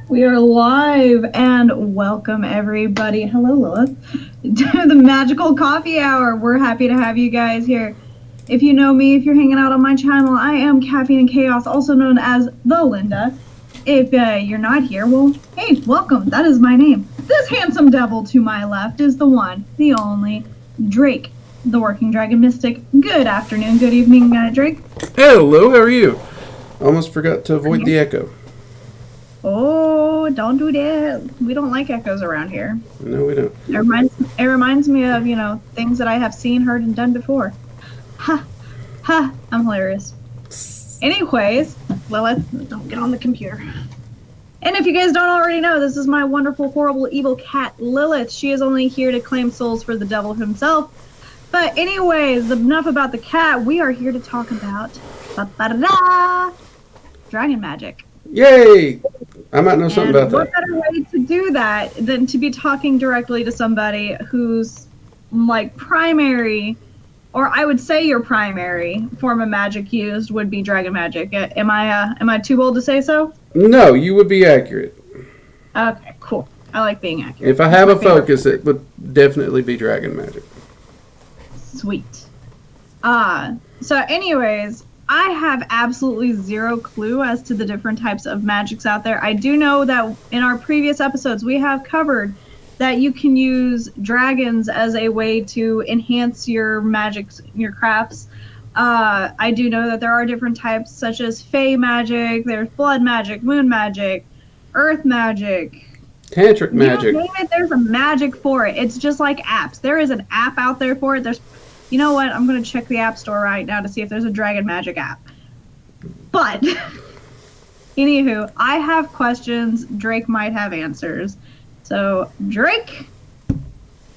We are live and welcome everybody. Hello, Lilith. To the Magical Coffee Hour. We're happy to have you guys here. If you know me, if you're hanging out on my channel, I am Caffeine and Chaos, also known as the Linda. If you're not here, well, hey, welcome. That is my name. This handsome devil to my left is the one, the only, Drake, the Working Dragon Mystic. Good afternoon, good evening, Drake. Hello, how are you? Almost forgot to avoid the echo. Oh, don't do that. We don't like echoes around here. No, we don't. It reminds me of, things that I have seen, heard, and done before. Ha! Ha! I'm hilarious. Anyways, Lilith, don't get on the computer. And if you guys don't already know, this is my wonderful, horrible, evil cat, Lilith. She is only here to claim souls for the devil himself. But anyways, enough about the cat. We are here to talk about Dragon Magick. Yay! I might know something about that. What better way to do that than to be talking directly to somebody whose primary, or I would say your primary form of magic used would be Dragon Magick. Am I too bold to say so? No, you would be accurate. Okay, cool. I like being accurate. If I have a focus, it would definitely be Dragon Magick. Sweet. So anyways, I have absolutely zero clue as to the different types of magics out there. I do know that in our previous episodes, we have covered that you can use dragons as a way to enhance your magics, your crafts. I do know that there are different types, such as Fey magic, there's blood magic, moon magic, earth magic. Tantric magic. You name it, there's a magic for it. It's just like apps. There is an app out there for it. You know what? I'm going to check the App Store right now to see if there's a Dragon Magick app. But, anywho, I have questions. Drake might have answers. So, Drake,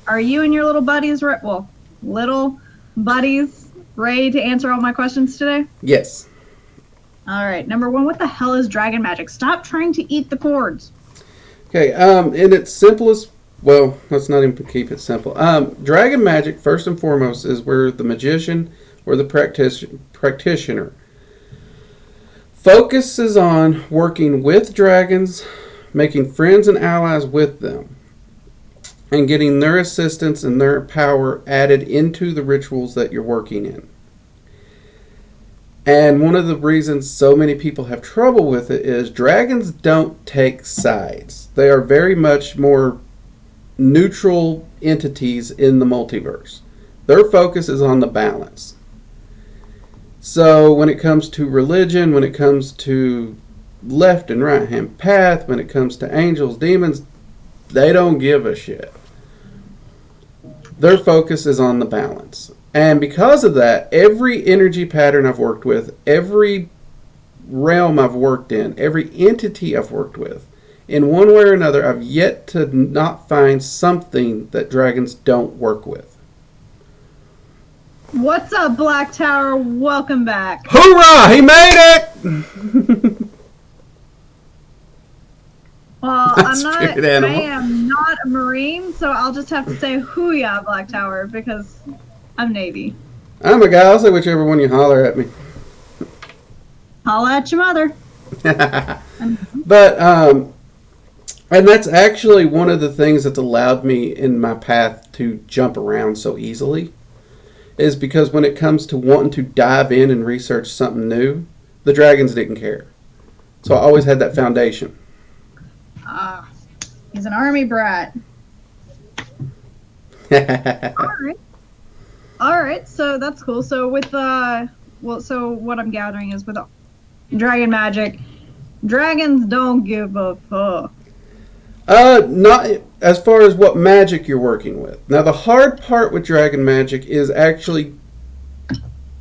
are you and your little buddies, little buddies, ready to answer all my questions today? Yes. All right. Number one, what the hell is Dragon Magick? Stop trying to eat the cords. Okay, in its simplest, well, let's not even keep it simple. Dragon Magick, first and foremost, is where the magician or the practitioner focuses on working with dragons, making friends and allies with them, and getting their assistance and their power added into the rituals that you're working in. And one of the reasons so many people have trouble with it is dragons don't take sides. They are very much more neutral entities in the multiverse. Their focus is on the balance. So when it comes to religion, when it comes to left and right hand path, when it comes to angels, demons, they don't give a shit. Their focus is on the balance. And because of that, every energy pattern I've worked with, every realm I've worked in, every entity I've worked with, in one way or another, I've yet to not find something that dragons don't work with. What's up, Black Tower? Welcome back. Hoorah! He made it! Well, I am not a Marine, so I'll just have to say hoo-yah, Black Tower, because I'm Navy. I'm a guy. I'll say whichever one you holler at me. Holla at your mother. But, and that's actually one of the things that's allowed me in my path to jump around so easily, is because when it comes to wanting to dive in and research something new, the dragons didn't care. So I always had that foundation. He's an army brat. Alright, so that's cool. So with, so what I'm gathering is with Dragon Magick, dragons don't give a fuck. Not as far as what magic you're working with. Now, the hard part with Dragon Magick is actually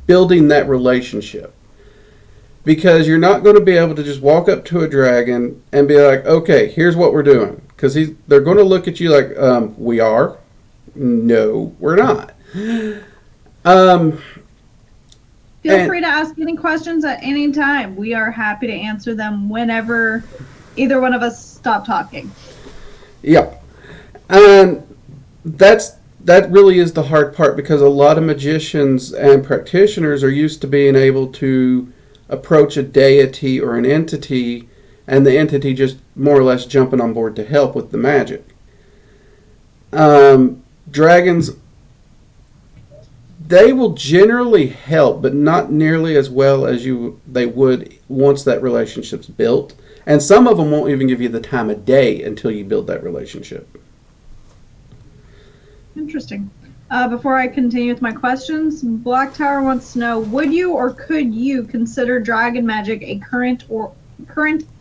building that relationship. Because you're not going to be able to just walk up to a dragon and be like, okay, here's what we're doing. Because they're going to look at you like, we are? No, we're not. Feel free to ask any questions at any time. We are happy to answer them whenever either one of us stop talking. Yeah. And that really is the hard part, because a lot of magicians and practitioners are used to being able to approach a deity or an entity and the entity just more or less jumping on board to help with the magic. Dragons, they will generally help, but not nearly as well as they would once that relationship's built. And some of them won't even give you the time of day until you build that relationship. Interesting. Before I continue with my questions, Black Tower wants to know, would you or could you consider Dragon Magick a current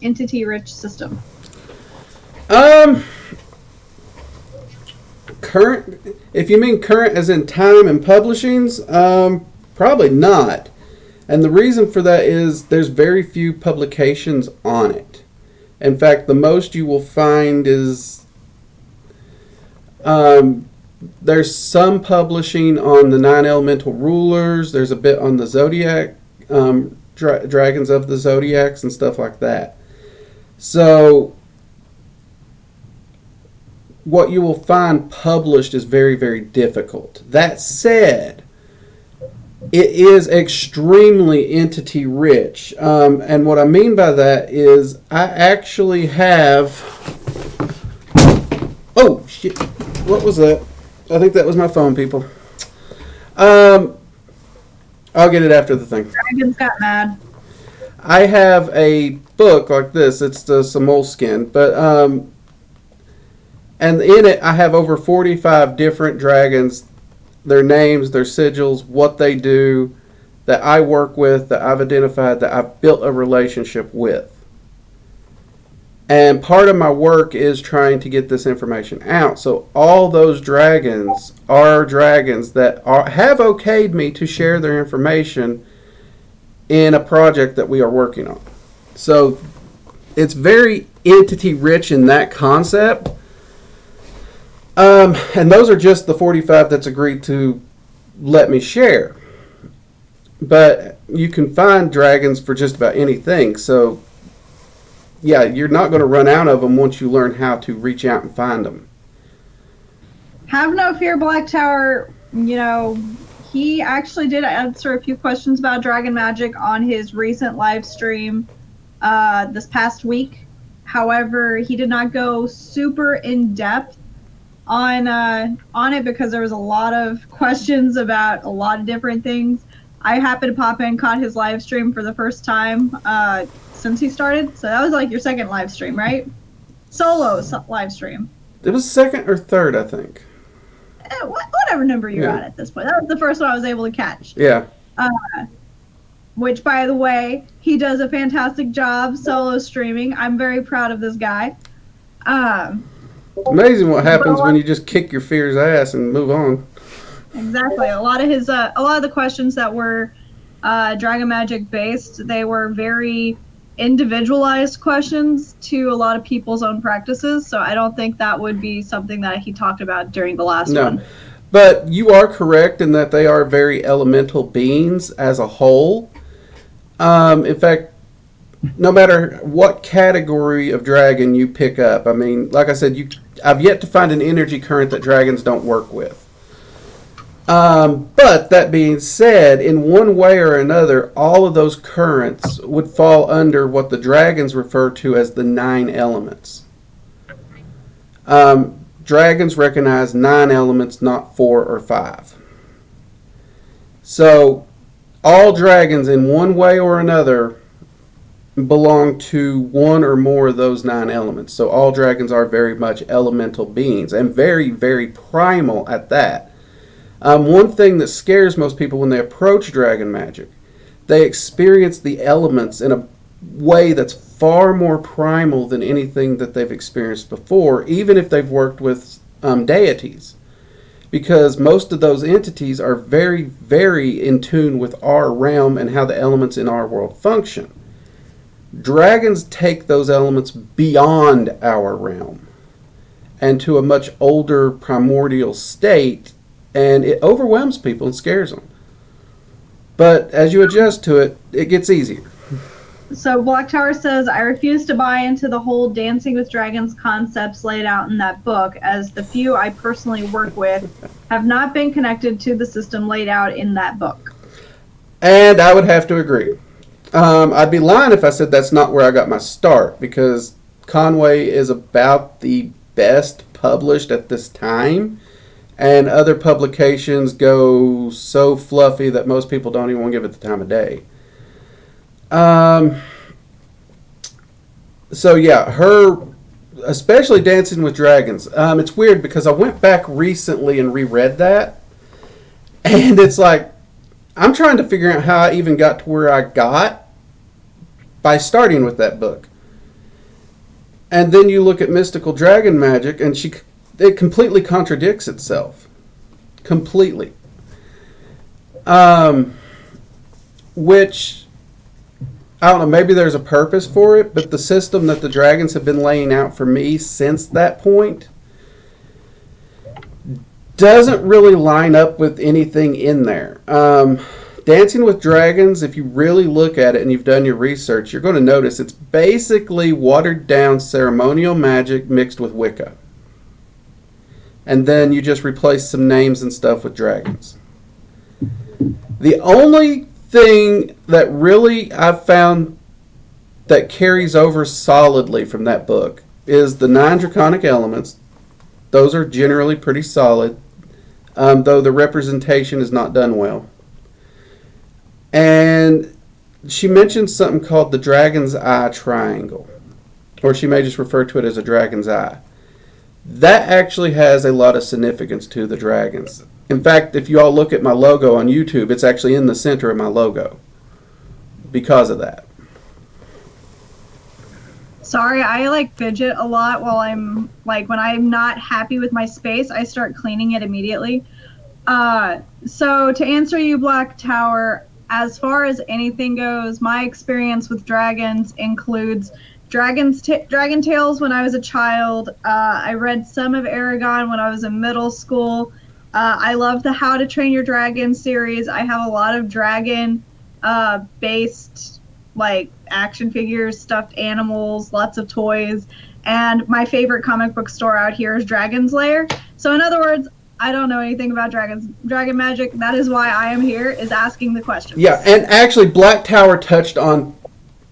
entity-rich system? Current, if you mean current as in time and publishings, probably not. And the reason for that is there's very few publications on it. In fact, the most you will find is there's some publishing on the 9 elemental rulers. There's a bit on the zodiac, dragons of the zodiacs and stuff like that. So what you will find published is very, very difficult. That said, it is extremely entity rich. And what I mean by that is I actually have... Oh, shit. What was that? I think that was my phone, people. I'll get it after the thing. Dragons got mad. I have a book like this. It's some moleskin, but and in it I have over 45 different dragons, their names, their sigils, what they do, that I work with, that I've identified, that I've built a relationship with. And part of my work is trying to get this information out. So all those dragons are dragons that have okayed me to share their information in a project that we are working on. So it's very entity rich in that concept. And those are just the 45 that's agreed to let me share. But you can find dragons for just about anything. So yeah, you're not going to run out of them once you learn how to reach out and find them. Have no fear, Black Tower. You know, he actually did answer a few questions about Dragon Magick on his recent live stream this past week. However, he did not go super in depth on it because there was a lot of questions about a lot of different things. I happened to pop in, caught his live stream for the first time since he started. So that was like your second live stream, right? Solo live stream. It was second or third, I think. Whatever number you're at this point. That was the first one I was able to catch. Yeah. Which, by the way, he does a fantastic job solo streaming. I'm very proud of this guy. Amazing what happens when you just kick your fear's ass and move on. Exactly. A lot of the questions that were Dragon Magick based, they were very individualized questions to a lot of people's own practices. So I don't think that would be something that he talked about during the last one. But you are correct in that they are very elemental beings as a whole. In fact, no matter what category of dragon you pick up, I mean, like I said, I've yet to find an energy current that dragons don't work with. But that being said, in one way or another, all of those currents would fall under what the dragons refer to as the 9 elements. Dragons recognize 9 elements, not 4 or 5. So all dragons in one way or another belong to one or more of those 9 elements. So all dragons are very much elemental beings and very, very primal at that. One thing that scares most people when they approach Dragon Magick, they experience the elements in a way that's far more primal than anything that they've experienced before, even if they've worked with deities. Because most of those entities are very, very in tune with our realm and how the elements in our world function. Dragons take those elements beyond our realm and to a much older primordial state, and it overwhelms people and scares them. But as you adjust to it, it gets easier. So Black Tower says, I refuse to buy into the whole Dancing with Dragons concepts laid out in that book, as the few I personally work with have not been connected to the system laid out in that book. And I would have to agree. I'd be lying if I said that's not where I got my start, because Conway is about the best published at this time, and other publications go so fluffy that most people don't even want to give it the time of day. So yeah, her, especially Dancing with Dragons. It's weird because I went back recently and reread that, and it's like I'm trying to figure out how I even got to where I got by starting with that book. And then you look at Mystical Dragon Magic, and it completely contradicts itself. Completely. Which, I don't know, maybe there's a purpose for it, but the system that the dragons have been laying out for me since that point doesn't really line up with anything in there. Dancing with Dragons, if you really look at it and you've done your research, you're going to notice it's basically watered down ceremonial magic mixed with Wicca. And then you just replace some names and stuff with dragons. The only thing that really I've found that carries over solidly from that book is the 9 draconic elements. Those are generally pretty solid, though the representation is not done well. And she mentioned something called the Dragon's Eye Triangle, or she may just refer to it as a Dragon's Eye. That actually has a lot of significance to the dragons. In fact, if you all look at my logo on YouTube, it's actually in the center of my logo because of that. Sorry, I fidget a lot while I'm when I'm not happy with my space, I start cleaning it immediately. So to answer you, Black Tower, as far as anything goes, my experience with dragons includes Dragon Tales when I was a child. I read some of Aragon when I was in middle school. I love the How to Train Your Dragon series. I have a lot of dragon based action figures, stuffed animals, lots of toys, and my favorite comic book store out here is Dragon's Lair. So in other words, I don't know anything about dragons. Dragon Magic, that is why I am here, is asking the questions. Yeah, and actually Black Tower touched on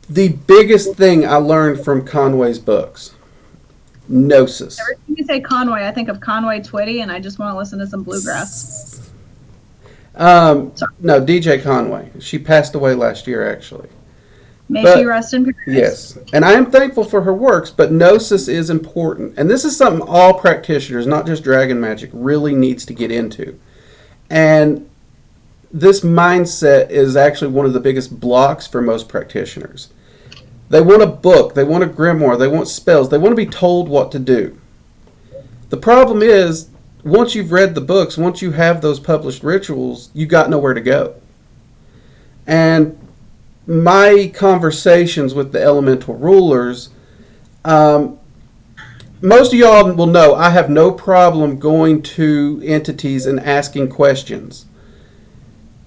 the biggest thing I learned from Conway's books. Gnosis. Every time you say Conway, I think of Conway Twitty, and I just want to listen to some bluegrass. No, DJ Conway. She passed away last year, actually. May she rest in peace. Yes, and I am thankful for her works, but Gnosis is important. And this is something all practitioners, not just Dragon Magic, really needs to get into. And this mindset is actually one of the biggest blocks for most practitioners. They want a book, they want a grimoire, they want spells, they want to be told what to do. The problem is, once you've read the books, once you have those published rituals, you got nowhere to go. And my conversations with the elemental rulers, most of y'all will know I have no problem going to entities and asking questions.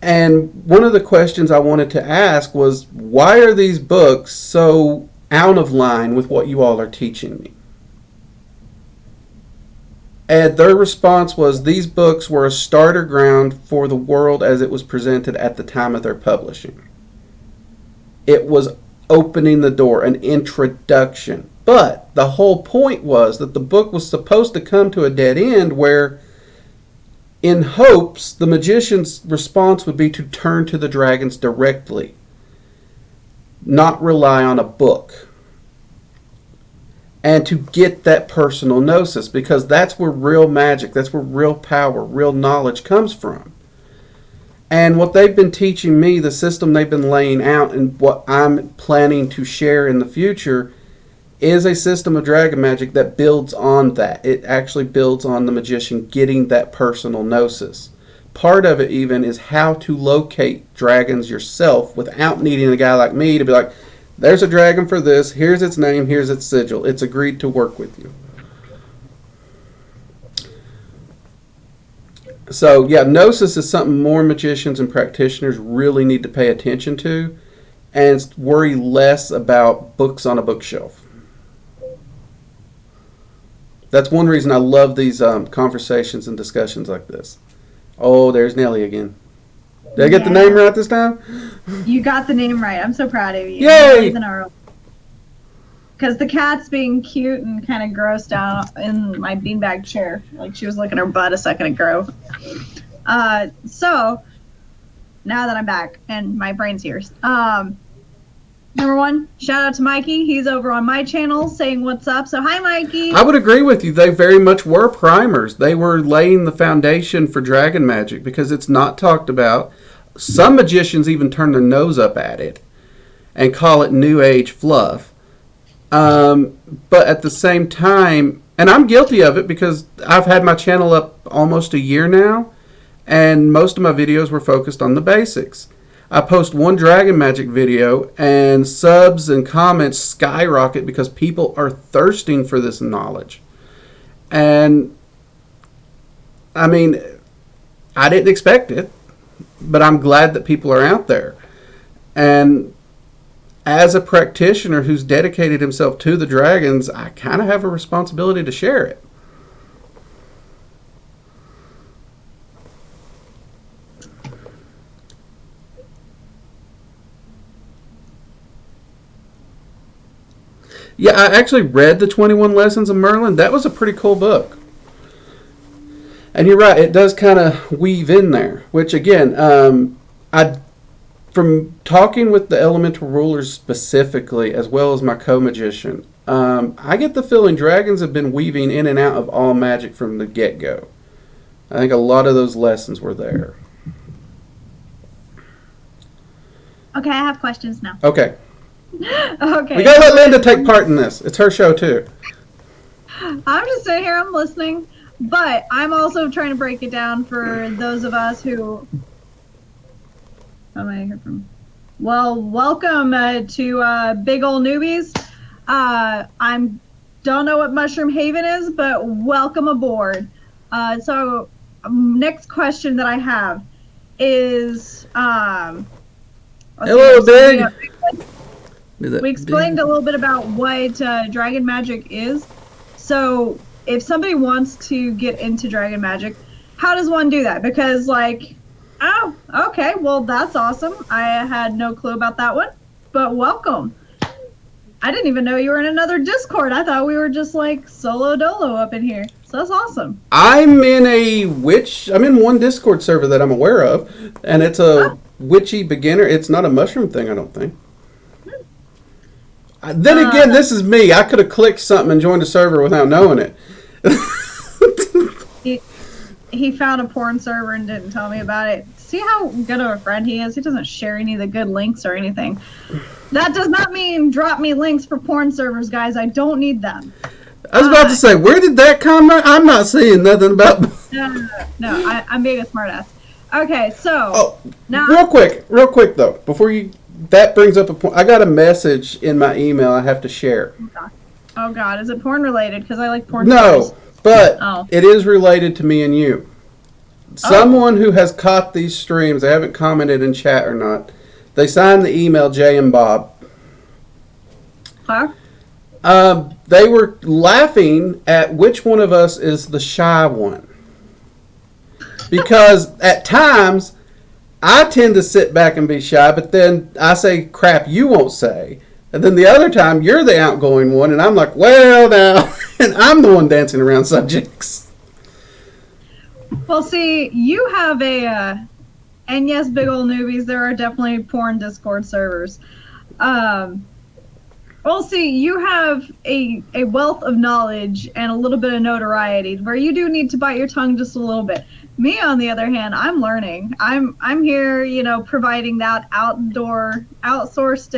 And one of the questions I wanted to ask was, why are these books so out of line with what you all are teaching me? And their response was, these books were a starter ground for the world as it was presented at the time of their publishing. It was opening the door, an introduction. But the whole point was that the book was supposed to come to a dead end where, in hopes, the magician's response would be to turn to the dragons directly, not rely on a book, and to get that personal gnosis, because that's where real magic, that's where real power, real knowledge comes from. And what they've been teaching me, the system they've been laying out, and what I'm planning to share in the future, is a system of Dragon Magic that builds on that. It actually builds on the magician getting that personal gnosis. Part of it even is how to locate dragons yourself without needing a guy like me to be like, there's a dragon for this, here's its name, here's its sigil. It's agreed to work with you. So yeah, gnosis is something more magicians and practitioners really need to pay attention to and worry less about books on a bookshelf. That's one reason I love these conversations and discussions like this. Oh, there's Nellie again. Did I get the name right this time? You got the name right. I'm so proud of you. Yay! Because the cat's being cute and kind of grossed out in my beanbag chair. Like she was looking at her butt a second ago. So, now that I'm back and my brain's here. Number one, shout out to Mikey. He's over on my channel saying what's up. So, hi, Mikey. I would agree with you. They very much were primers. They were laying the foundation for Dragon Magick because it's not talked about. Some magicians even turn their nose up at it and call it New Age fluff. But at the same time, and I'm guilty of it because I've had my channel up almost a year now, and most of my videos were focused on the basics. I post one Dragon Magick video and subs and comments skyrocket because people are thirsting for this knowledge. And I mean, I didn't expect it, but I'm glad that people are out there. And as a practitioner who's dedicated himself to the dragons, I kind of have a responsibility to share it. Yeah, I actually read the 21 Lessons of Merlin. That was a pretty cool book. And you're right, it does kind of weave in there. Which, again, from talking with the elemental rulers specifically, as well as my co-magician, I get the feeling dragons have been weaving in and out of all magic from the get-go. I think a lot of those lessons were there. Okay, I have questions now. Okay. Okay. We gotta let Linda take part in this. It's her show too. I'm just sitting here, I'm listening, but I'm also trying to break it down for those of us who... How am I here from? Well, welcome to Big Ol' Newbies. I'm don't know what Mushroom Haven is, but welcome aboard. So, next question that I have is... Hello, Big! We explained a little bit about what Dragon Magick is. So, if somebody wants to get into Dragon Magick, how does one do that? Because, like, oh, okay, well, that's awesome. I had no clue about that one, but welcome. I didn't even know you were in another Discord. I thought we were just, like, solo dolo up in here. So that's awesome. I'm in one Discord server that I'm aware of, and it's a witchy beginner. It's not a mushroom thing, I don't think. Then again, this is me. I could have clicked something and joined a server without knowing it. He found a porn server and didn't tell me about it. See how good of a friend he is? He doesn't share any of the good links or anything. That does not mean drop me links for porn servers, guys. I don't need them. I was about to say, where did that come from? I'm not seeing nothing about... No, I'm being a smartass. Okay, so... now, real quick, though, before you... That brings up a point. I got a message in my email I have to share. Oh, God. Is it porn related? Because I like porn. No, but it is related to me and you. Someone who has caught these streams, they haven't commented in chat or not, they signed the email Jay and Bob. Huh? They were laughing at which one of us is the shy one. Because at times... I tend to sit back and be shy, but then I say crap you won't say. And then the other time, you're the outgoing one, and I'm like, well, now, and I'm the one dancing around subjects. Well, see, you have and yes, Big Ol' Newbies, there are definitely porn Discord servers. Well, see, you have a wealth of knowledge and a little bit of notoriety, where you do need to bite your tongue just a little bit. Me, on the other hand, I'm learning. I'm here, providing that outsourced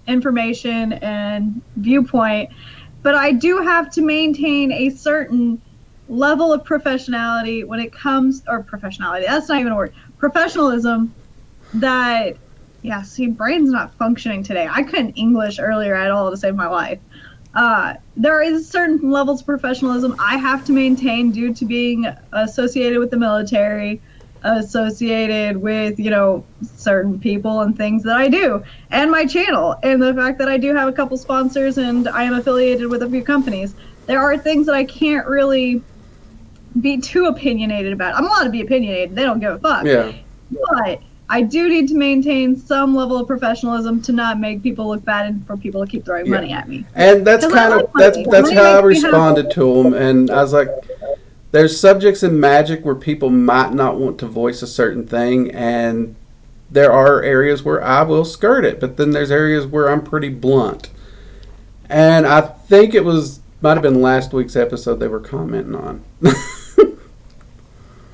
information and viewpoint, but I do have to maintain a certain level of professionality when it comes, or professionality, that's not even a word, professionalism that, yeah, see, brain's not functioning today. I couldn't English earlier at all to save my life. There is certain levels of professionalism I have to maintain due to being associated with the military, associated with, certain people and things that I do, and my channel, and the fact that I do have a couple sponsors and I am affiliated with a few companies. There are things that I can't really be too opinionated about. I'm allowed to be opinionated. They don't give a fuck. Yeah. But I do need to maintain some level of professionalism to not make people look bad and for people to keep throwing money at me. And that's 'Cause kind I of like that's money. that's Money how I makes me happy. responded to them, and I was like, "There's subjects in Magic where people might not want to voice a certain thing, and there are areas where I will skirt it, but then there's areas where I'm pretty blunt." And I think it might have been last week's episode they were commenting on.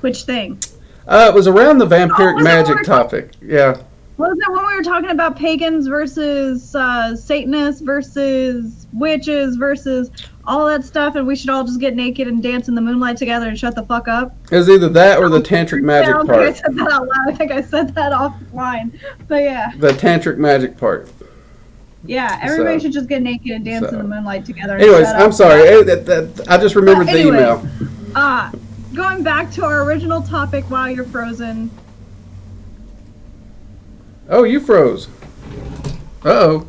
Which thing? It was around the vampiric was it when magic we were topic. Yeah. Was it when we were talking about pagans versus Satanists versus witches versus all that stuff, and we should all just get naked and dance in the moonlight together and shut the fuck up? It was either that or the tantric magic I don't part. think I said that out loud. I think I said that offline. But yeah. The tantric magic part. Yeah, everybody So- should just get naked and dance so- in the moonlight together. And Anyways, shut I'm up. sorry. I just remembered But the anyway, email. Going back to our original topic while you're frozen. Oh, you froze. Uh-oh.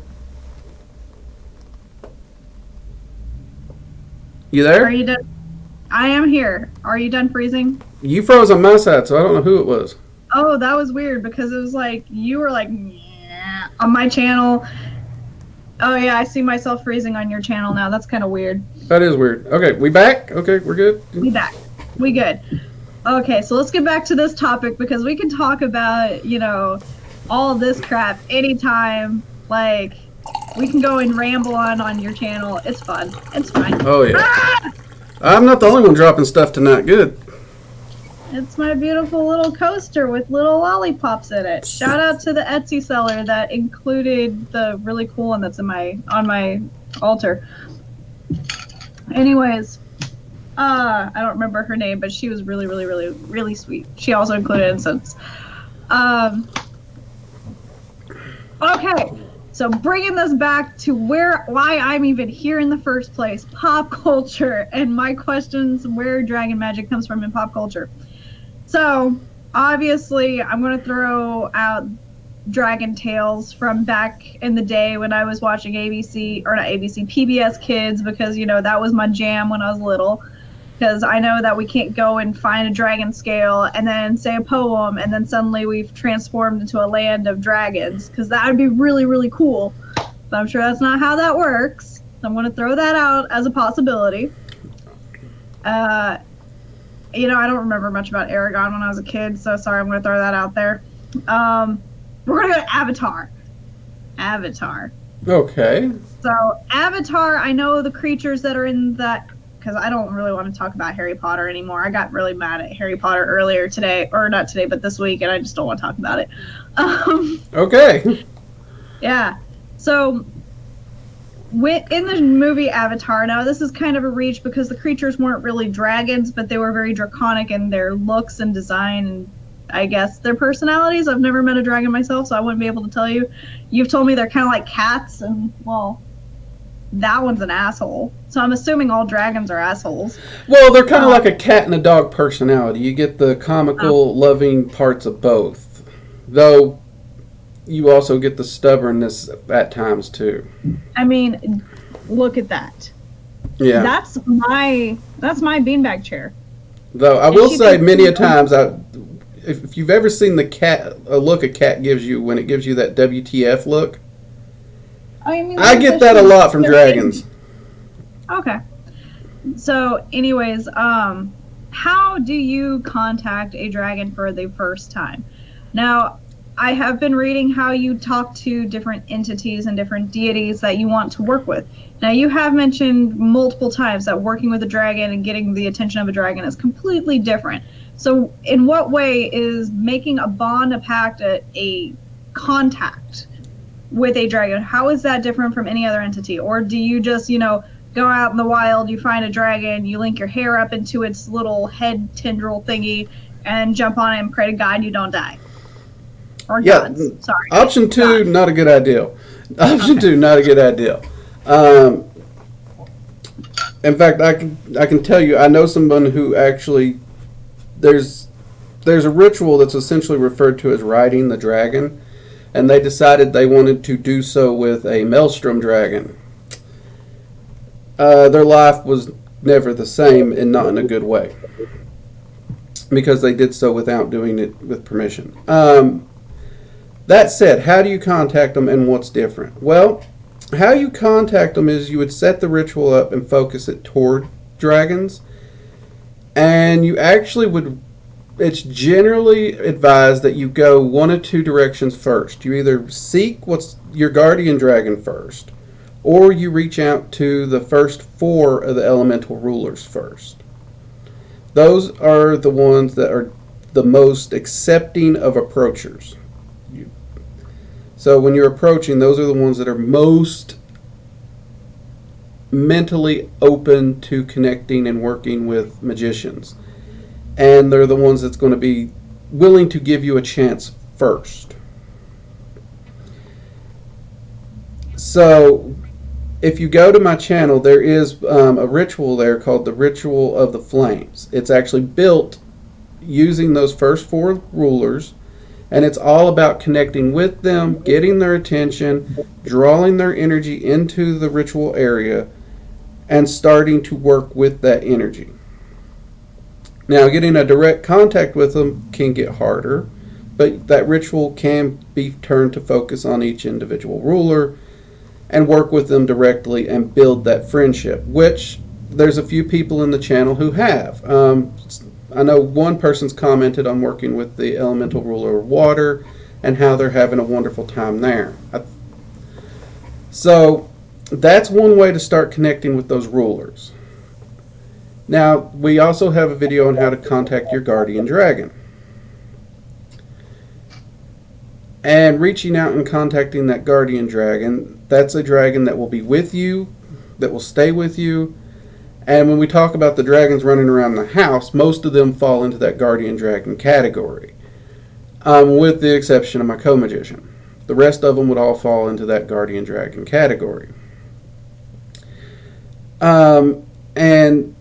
You Are there? you done? I am here. Are you done freezing? You froze on my side, so I don't know who it was. Oh, that was weird because it was like you were like "Nyeh," on my channel. Oh yeah, I see myself freezing on your channel now. That's kind of weird. That is weird. Okay, we back? Okay, we're good. We back. We good. Okay, so let's get back to this topic because we can talk about, all of this crap anytime. Like, we can go and ramble on your channel. It's fun. It's fine. Oh, yeah. Ah! I'm not the only one dropping stuff tonight. Good. It's my beautiful little coaster with little lollipops in it. Shout out to the Etsy seller that included the really cool one that's on my altar. Anyways, I don't remember her name, but she was really, really, really, really sweet. She also included incense. Okay, so bringing this back to why I'm even here in the first place, pop culture, and my questions where Dragon Magic comes from in pop culture. So, obviously, I'm going to throw out Dragon Tales from back in the day when I was watching PBS Kids, because, that was my jam when I was little. Because I know that we can't go and find a dragon scale and then say a poem and then suddenly we've transformed into a land of dragons. Because that would be really, really cool. But I'm sure that's not how that works. So I'm going to throw that out as a possibility. I don't remember much about Aragon when I was a kid, so sorry, I'm going to throw that out there. We're going to go to Avatar. Avatar. Okay. So, Avatar, I know the creatures that are in that, because I don't really want to talk about Harry Potter anymore. I got really mad at Harry Potter earlier today, or not today, but this week, and I just don't want to talk about it. Okay. Yeah. So, in the movie Avatar, now this is kind of a reach because the creatures weren't really dragons, but they were very draconic in their looks and design and I guess their personalities. I've never met a dragon myself, so I wouldn't be able to tell you. You've told me they're kind of like cats, and, well, that one's an asshole. So I'm assuming all dragons are assholes. Well, they're kind of like a cat and a dog personality. You get the comical, loving parts of both. Though, you also get the stubbornness at times, too. I mean, look at that. Yeah. That's my beanbag chair. Though, I will say many a times, if you've ever seen a look a cat gives you when it gives you that WTF look, I get that a lot from dragons. Okay. So, anyways, how do you contact a dragon for the first time? Now, I have been reading how you talk to different entities and different deities that you want to work with. Now, you have mentioned multiple times that working with a dragon and getting the attention of a dragon is completely different. So, in what way is making a bond, a pact, a contact with a dragon, how is that different from any other entity? Or do you just, go out in the wild, you find a dragon, you link your hair up into its little head tendril thingy, and jump on it and pray to God you don't die? Or gods, sorry. Option 2, God. not a good idea. Option 2, not a good idea. In fact, I can tell you, I know someone who actually, there's a ritual that's essentially referred to as riding the dragon, and they decided they wanted to do so with a maelstrom dragon. Their life was never the same, and not in a good way. because they did so without doing it with permission. That said, how do you contact them and what's different? Well, how you contact them is you would set the ritual up and focus it toward dragons. And you actually would, it's generally advised that you go one of two directions first. You either seek what's your guardian dragon first, or you reach out to the first 4 of the elemental rulers first. Those are the ones that are the most accepting of approachers. So when you're approaching, those are the ones that are most mentally open to connecting and working with magicians. And they're the ones that's going to be willing to give you a chance first. So if you go to my channel, there is a ritual there called the Ritual of the Flames. It's actually built using those first 4 rulers. And it's all about connecting with them, getting their attention, drawing their energy into the ritual area, and starting to work with that energy. Now, getting a direct contact with them can get harder, but that ritual can be turned to focus on each individual ruler and work with them directly and build that friendship, which there's a few people in the channel who have. I know one person's commented on working with the elemental ruler of water and how they're having a wonderful time there. So that's one way to start connecting with those rulers. Now, we also have a video on how to contact your guardian dragon. And reaching out and contacting that guardian dragon, that's a dragon that will be with you, that will stay with you. And when we talk about the dragons running around the house, most of them fall into that guardian dragon category, with the exception of my co-magician. The rest of them would all fall into that guardian dragon category. And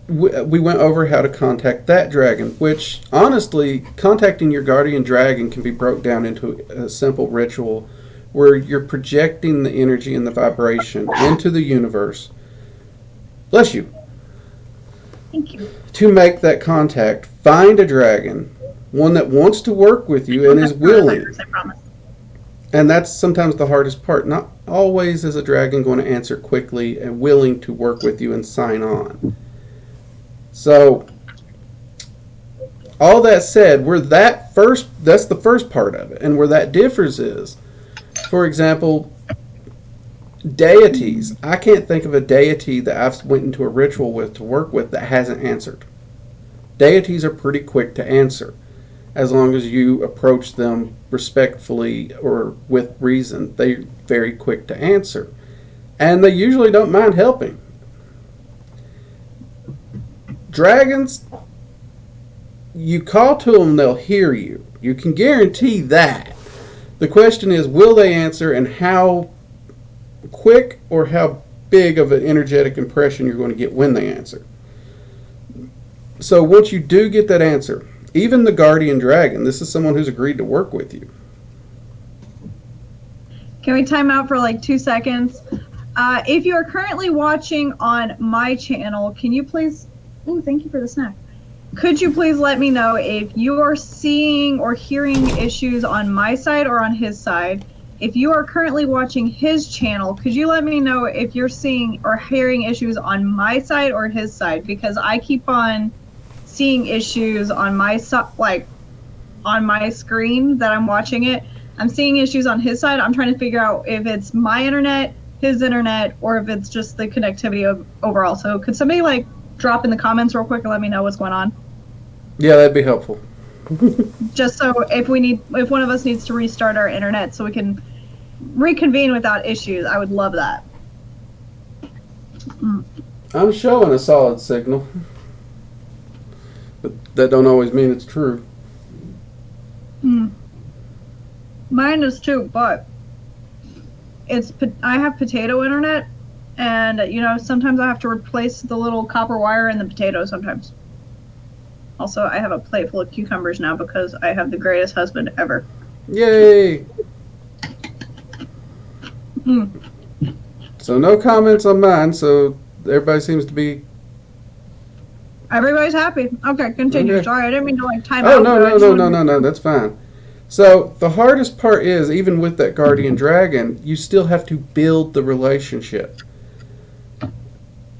we went over how to contact that dragon, which honestly, contacting your guardian dragon can be broke down into a simple ritual where you're projecting the energy and the vibration into the universe. Bless you. Thank you. To make that contact, find a dragon, one that wants to work with you and is willing. I promise. And that's sometimes the hardest part. Not always is a dragon going to answer quickly and willing to work with you and sign on. So, all that said, that's the first part of it. And where that differs is, for example, deities. I can't think of a deity that I've went into a ritual with to work with that hasn't answered. Deities are pretty quick to answer as long as you approach them respectfully or with reason. They're very quick to answer. And they usually don't mind helping. Dragons, you call to them, they'll hear you. You can guarantee that. The question is, will they answer, and how quick or how big of an energetic impression you're going to get when they answer. So once you do get that answer, even the guardian dragon, this is someone who's agreed to work with you. Can we time out for like 2 seconds? If you are currently watching on my channel, can you please... Oh, thank you for the snack. Could you please let me know if you are seeing or hearing issues on my side or on his side? If you are currently watching his channel, could you let me know if you're seeing or hearing issues on my side or his side? Because I keep on seeing issues on my like on my screen that I'm watching it. I'm seeing issues on his side. I'm trying to figure out if it's my internet, his internet, or if it's just the connectivity of overall. So could somebody like drop in the comments real quick and let me know what's going on? Yeah, that'd be helpful. Just so if one of us needs to restart our internet so we can reconvene without issues, I would love that. I'm showing a solid signal, but that don't always mean it's true. Mine is too, but I have potato internet, and sometimes I have to replace the little copper wire in the potato sometimes. Also, I have a plate full of cucumbers now because I have the greatest husband ever. Yay! So no comments on mine, so everybody seems to be Everybody's happy. Okay, continue. Okay. Sorry, I didn't mean to like time Oh, out. no, But I no, just no, wanted no, no, no, that's fine. So the hardest part is, even with that guardian dragon, you still have to build the relationship.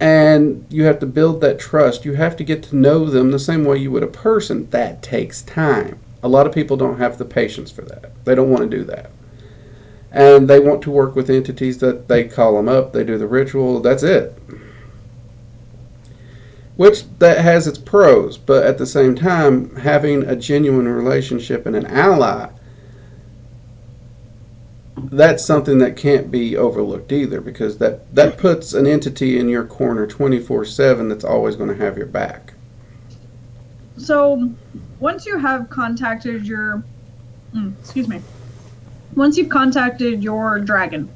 And you have to build that trust. You have to get to know them the same way you would a person. That takes time. A lot of people don't have the patience for that. They don't want to do that. And they want to work with entities that they call them up, they do the ritual, that's it. Which that has its pros, but at the same time, having a genuine relationship and an ally, that's something that can't be overlooked either, because that puts an entity in your corner 24/7 that's always going to have your back. So, once you have contacted your, once you've contacted your dragon,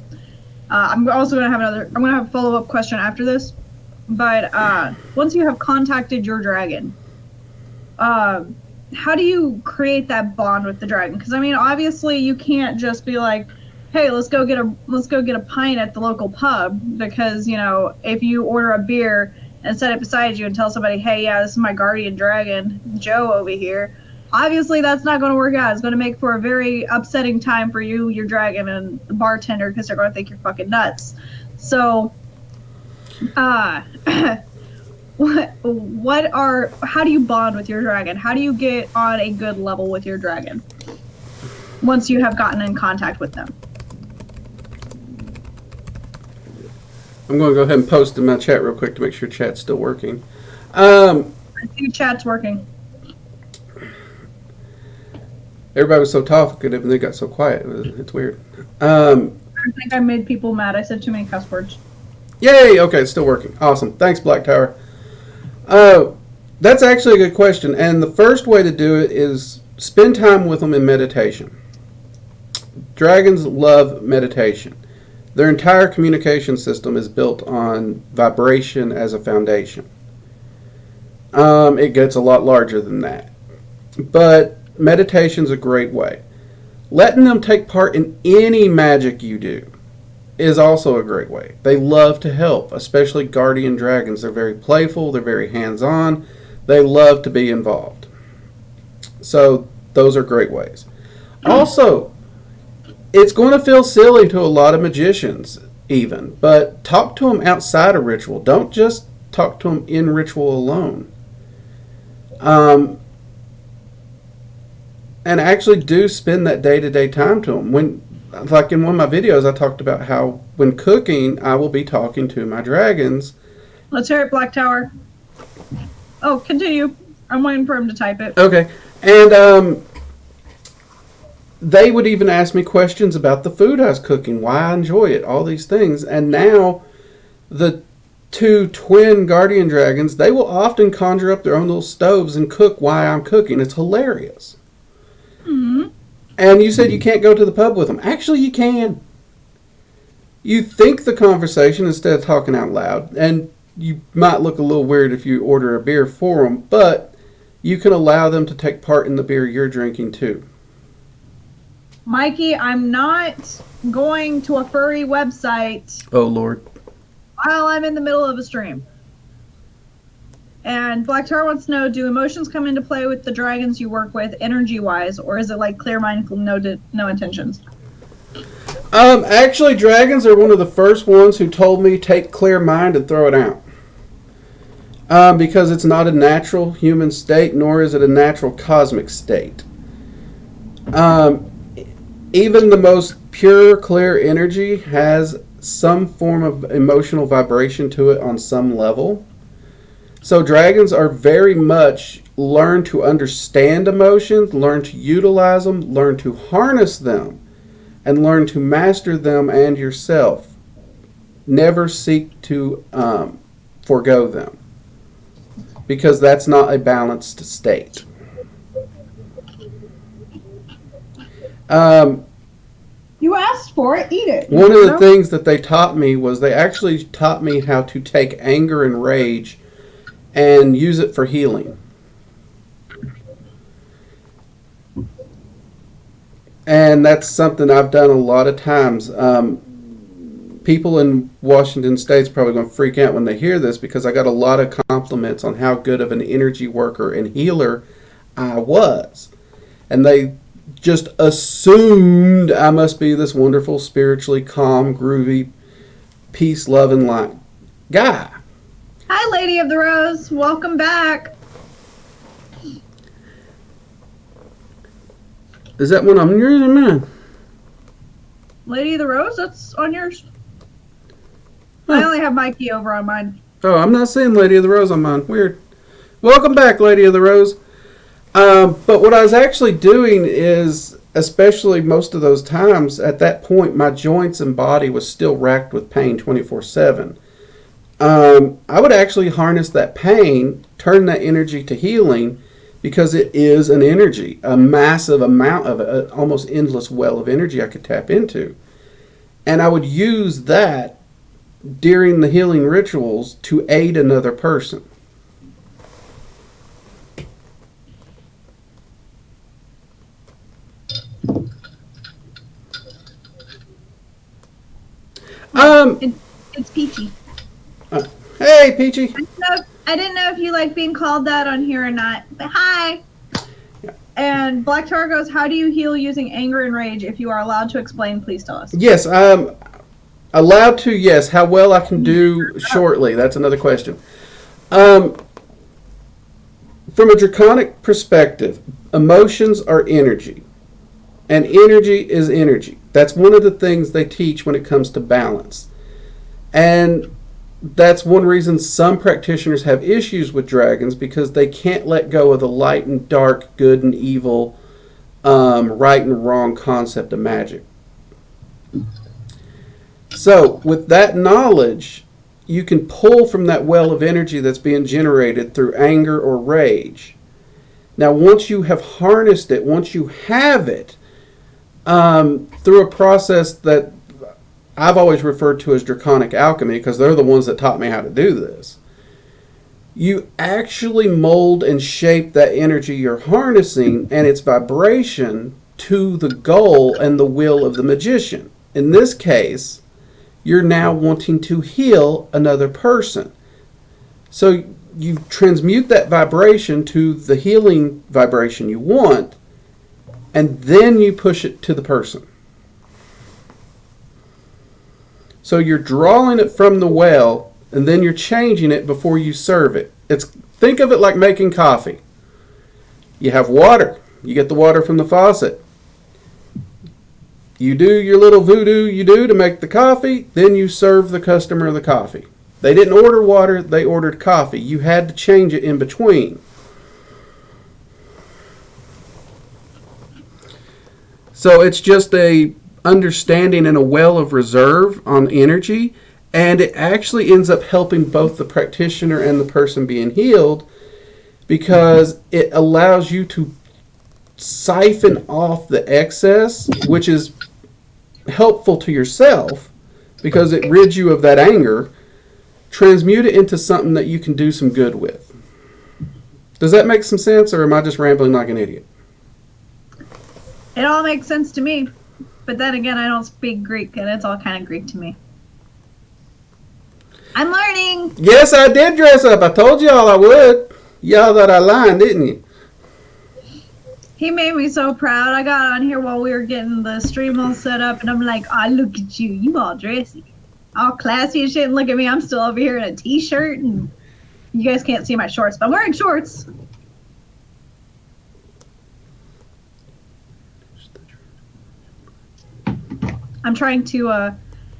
I'm also gonna have I'm gonna have a follow-up question after this. But once you have contacted your dragon, how do you create that bond with the dragon? Because I mean, obviously, you can't just be like, "Hey, let's go get a pint at the local pub," because if you order a beer and set it beside you and tell somebody, "Hey, yeah, this is my guardian dragon, Joe over here," obviously that's not going to work out. It's going to make for a very upsetting time for you, your dragon, and the bartender, because they're going to think you're fucking nuts. So, how do you bond with your dragon? How do you get on a good level with your dragon once you have gotten in contact with them? I'm going to go ahead and post in my chat real quick to make sure chat's still working. I think chat's working. Everybody was so talkative and they got so quiet. It's weird. I think I made people mad. I said too many cuss words. Yay! Okay, it's still working. Awesome. Thanks, Black Tower. That's actually a good question. And the first way to do it is spend time with them in meditation. Dragons love meditation. Their entire communication system is built on vibration as a foundation. It gets a lot larger than that. But meditation's a great way. Letting them take part in any magic you do is also a great way. They love to help, especially guardian dragons. They're very playful, they're very hands-on, they love to be involved. So those are great ways. Also, it's going to feel silly to a lot of magicians even, but talk to them outside of ritual. Don't just talk to them in ritual alone. And actually do spend that day-to-day time to them. Like in one of my videos, I talked about how when cooking, I will be talking to my dragons. Let's hear it, Black Tower. Oh, continue. I'm waiting for him to type it. Okay. And they would even ask me questions about the food I was cooking, why I enjoy it, all these things. And now the two twin guardian dragons, they will often conjure up their own little stoves and cook while I'm cooking. It's hilarious. Mm-hmm. And you said you can't go to the pub with them. Actually, you can. You think the conversation instead of talking out loud. And you might look a little weird if you order a beer for them, but you can allow them to take part in the beer you're drinking too. Mikey, I'm not going to a furry website. Oh, Lord. While I'm in the middle of a stream. And Black Tar wants to know, do emotions come into play with the dragons you work with energy-wise, or is it like clear mind, no intentions? Actually, dragons are one of the first ones who told me take clear mind and throw it out. Because it's not a natural human state, nor is it a natural cosmic state. Even the most pure, clear energy has some form of emotional vibration to it on some level. So dragons are very much learn to understand emotions, learn to utilize them, learn to harness them, and learn to master them and yourself. Never seek to forego them, because that's not a balanced state. You asked for it, eat it. One of the things that they taught me was they actually taught me how to take anger and rage and use it for healing. And that's something I've done a lot of times. people in Washington State's probably going to freak out when they hear this because I got a lot of compliments on how good of an energy worker and healer I was. And they just assumed I must be this wonderful, spiritually calm, groovy, peace-loving guy. Hi, Lady of the Rose. Welcome back. Is that one on yours or mine? Lady of the Rose, that's on yours. Huh. I only have Mikey over on mine. Oh, I'm not seeing Lady of the Rose on mine. Weird. Welcome back, Lady of the Rose. But what I was actually doing is, especially most of those times, at that point, my joints and body was still racked with pain 24/7. I would actually harness that pain, turn that energy to healing, because it is an energy, a massive amount of it, almost endless well of energy I could tap into. And I would use that during the healing rituals to aid another person. It's Peachy. Hey, Peachy. I didn't know if you like being called that on here or not. But hi. Yeah. And Black Tar goes, how do you heal using anger and rage? If you are allowed to explain, please tell us. Yes, I'm allowed to, yes. How well I can do shortly, that's another question. From a draconic perspective, emotions are energy. And energy is energy. That's one of the things they teach when it comes to balance. And that's one reason some practitioners have issues with dragons, because they can't let go of the light and dark, good and evil, right and wrong concept of magic. So with that knowledge, you can pull from that well of energy that's being generated through anger or rage. Now once you have harnessed it, once you have it, through a process that I've always referred to as draconic alchemy, because they're the ones that taught me how to do this. You actually mold and shape that energy you're harnessing and its vibration to the goal and the will of the magician. In this case, you're now wanting to heal another person. So you transmute that vibration to the healing vibration you want, and then you push it to the person. So you're drawing it from the well, and then you're changing it before you serve it. Think of it like making coffee. You have water. You get the water from the faucet. You do your little voodoo you do to make the coffee, then you serve the customer the coffee. They didn't order water, they ordered coffee. You had to change it in between. So it's just a understanding and a well of reserve on energy, and it actually ends up helping both the practitioner and the person being healed, because it allows you to siphon off the excess, which is helpful to yourself because it rids you of that anger, transmute it into something that you can do some good with. Does that make some sense, or am I just rambling like an idiot? It all makes sense to me. But then again, I don't speak Greek, and it's all kind of Greek to me. I'm learning! Yes, I did dress up. I told y'all I would. Y'all thought I lied, didn't you? He made me so proud. I got on here while we were getting the stream all set up, and I'm like, oh, look at you. You all dressy. All classy and shit, and look at me. I'm still over here in a t-shirt, and you guys can't see my shorts, but I'm wearing shorts. I'm trying to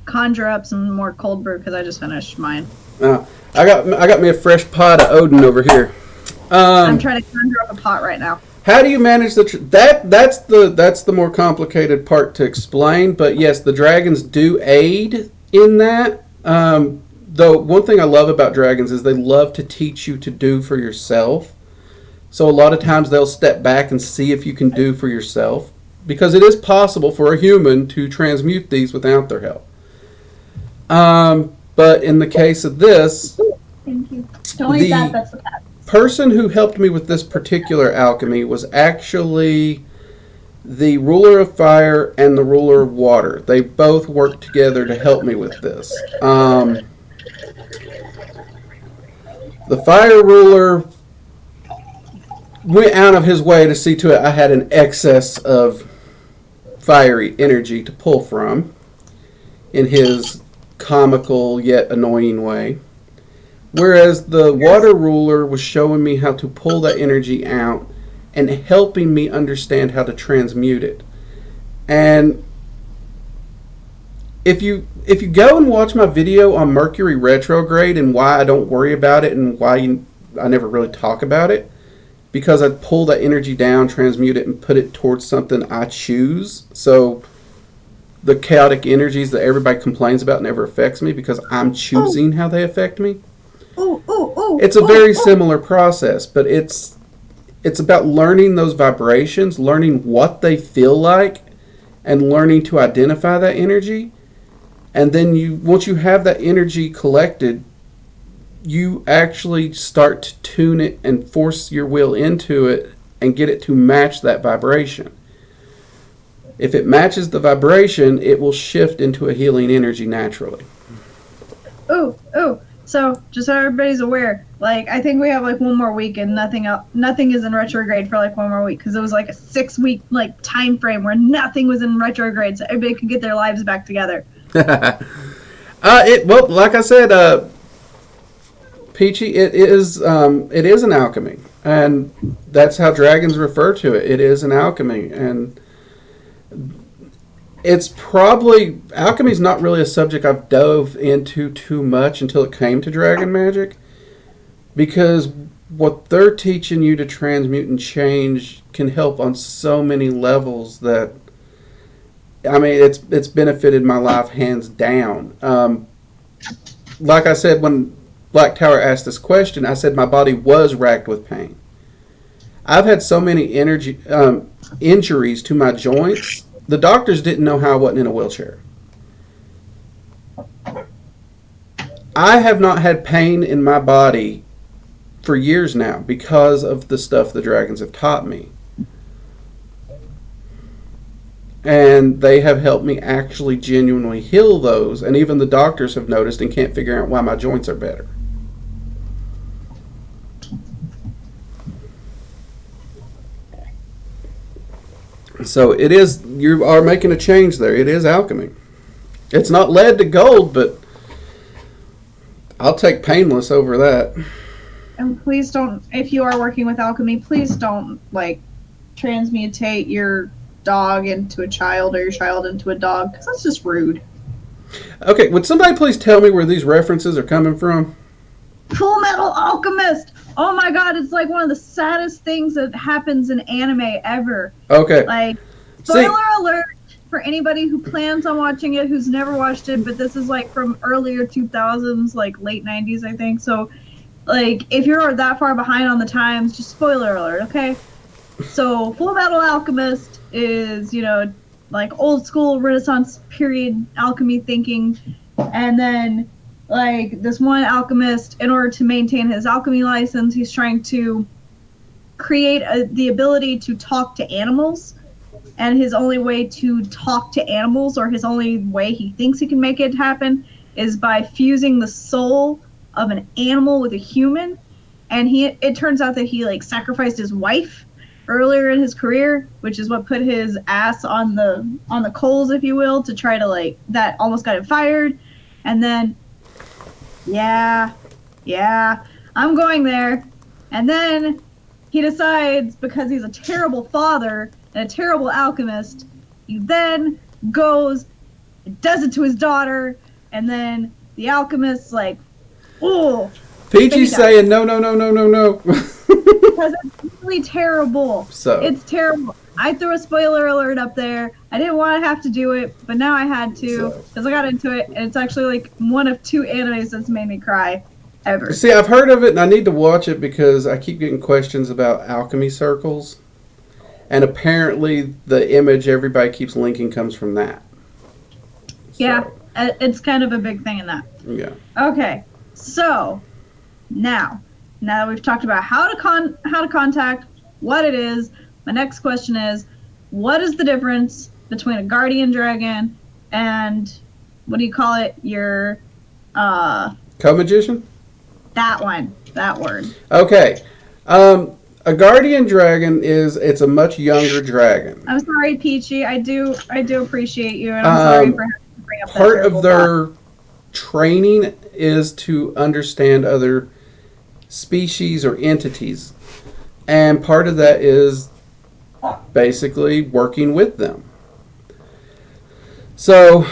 conjure up some more cold brew because I just finished mine. I got me a fresh pot of Odin over here. I'm trying to conjure up a pot right now. How do you manage that's the more complicated part to explain? But yes, the dragons do aid in that. Though one thing I love about dragons is they love to teach you to do for yourself. So a lot of times they'll step back and see if you can do for yourself, because it is possible for a human to transmute these without their help. But in the case of this, thank you. Don't eat that. That's the cat. Person who helped me with this particular alchemy was actually the ruler of fire and the ruler of water. They both work together to help me with this. The fire ruler went out of his way to see to it I had an excess of fiery energy to pull from in his comical yet annoying way. Whereas the water ruler was showing me how to pull that energy out and helping me understand how to transmute it. And if you go and watch my video on Mercury retrograde and why I don't worry about it and why I never really talk about it, because I pull that energy down, transmute it, and put it towards something I choose. So the chaotic energies that everybody complains about never affects me because I'm choosing how they affect me. It's a very similar process, but it's about learning those vibrations, learning what they feel like, and learning to identify that energy. And then once you have that energy collected, you actually start to tune it and force your will into it and get it to match that vibration. If it matches the vibration, it will shift into a healing energy naturally. So, just so everybody's aware, I think we have one more week and nothing is in retrograde for one more week because it was a 6-week time frame where nothing was in retrograde, so everybody could get their lives back together. Well, like I said, Peachy, it is an alchemy, and that's how dragons refer to it. It is an alchemy, and it's probably alchemy's not really a subject I've dove into too much until it came to Dragon Magick, because what they're teaching you to transmute and change can help on so many levels that it's benefited my life hands down. Like I said, when Black Tower asked this question, I said my body was racked with pain. I've had so many injuries to my joints. The doctors didn't know how I wasn't in a wheelchair. I have not had pain in my body for years now because of the stuff the dragons have taught me. And they have helped me actually genuinely heal those. And even the doctors have noticed and can't figure out why my joints are better. So it is, you are making a change there. It is alchemy. It's not lead to gold, but I'll take painless over that. And please don't, if you are working with alchemy, please don't transmutate your dog into a child or your child into a dog, because that's just rude. Okay, would somebody please tell me where these references are coming from? Full Metal Alchemist! Oh my god, it's one of the saddest things that happens in anime ever. Okay. Spoiler alert for anybody who plans on watching it, who's never watched it, but this is from earlier 2000s, late 90s, I think. So, if you're that far behind on the times, just spoiler alert, okay? So, Full Metal Alchemist is, old school Renaissance period alchemy thinking, and then this one alchemist, in order to maintain his alchemy license, he's trying to create the ability to talk to animals, and his only way to talk to animals, or his only way he thinks he can make it happen, is by fusing the soul of an animal with a human. And it turns out that he sacrificed his wife earlier in his career, which is what put his ass on the coals, if you will, to try to that almost got him fired. And then yeah, I'm going there. And then he decides, because he's a terrible father and a terrible alchemist, he then goes and does it to his daughter, and then the alchemist's oh. Peachy's saying no. Because it's really terrible. So it's terrible. I threw a spoiler alert up there. I didn't want to have to do it, but now I had to because I got into it, and it's actually one of 2 animes that's made me cry ever. See, I've heard of it, and I need to watch it because I keep getting questions about alchemy circles, and apparently the image everybody keeps linking comes from that. Yeah, it's kind of a big thing in that. Yeah. Okay, so now that we've talked about how to contact, what it is, my next question is, what is the difference between a guardian dragon and what do you call it? Your Co-magician? that word. Okay. A guardian dragon it's a much younger dragon. I'm sorry, Peachy. I do appreciate you, and I'm sorry for having to bring up that part of their thought. training is to understand other species or entities, and part of that is basically working with them. So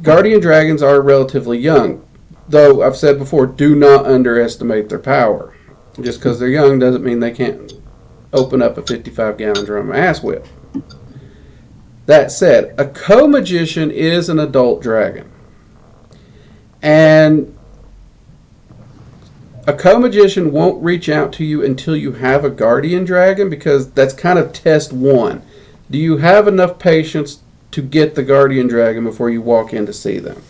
guardian dragons are relatively young, though I've said before, do not underestimate their power. Just because they're young doesn't mean they can't open up a 55-gallon drum of ass whip. That said, a co-magician is an adult dragon. And a co-magician won't reach out to you until you have a guardian dragon, because that's kind of test one. Do you have enough patience to get the guardian dragon before you walk in to see them?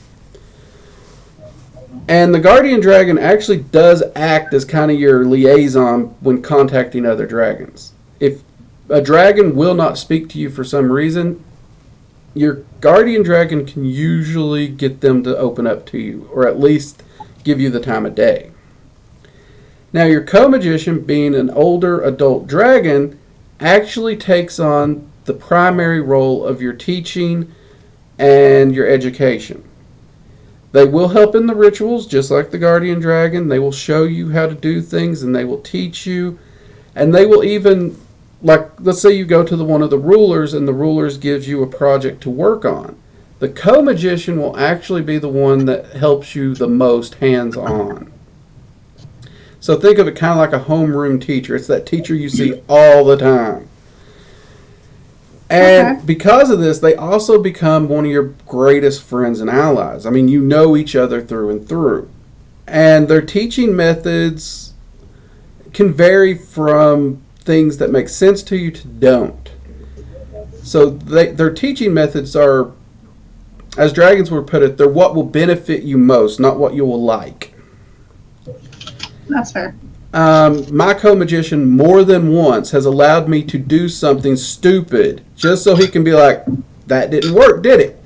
And the guardian dragon actually does act as kind of your liaison when contacting other dragons. If a dragon will not speak to you for some reason, your guardian dragon can usually get them to open up to you, or at least give you the time of day. Now, your co-magician, being an older adult dragon, actually takes on the primary role of your teaching and your education. They will help in the rituals, just like the guardian dragon. They will show you how to do things, and they will teach you. And they will even, like, let's say you go to one of the rulers, and the rulers gives you a project to work on. The co-magician will actually be the one that helps you the most hands-on. So think of it kind of like a homeroom teacher. It's that teacher you see all the time. And because of this, they also become one of your greatest friends and allies. I mean, you know each other through and through. And their teaching methods can vary from things that make sense to you to don't. So their teaching methods are, as dragons would put it, they're what will benefit you most, not what you will like. That's fair. My co-magician more than once has allowed me to do something stupid just so he can be like, that didn't work, did it?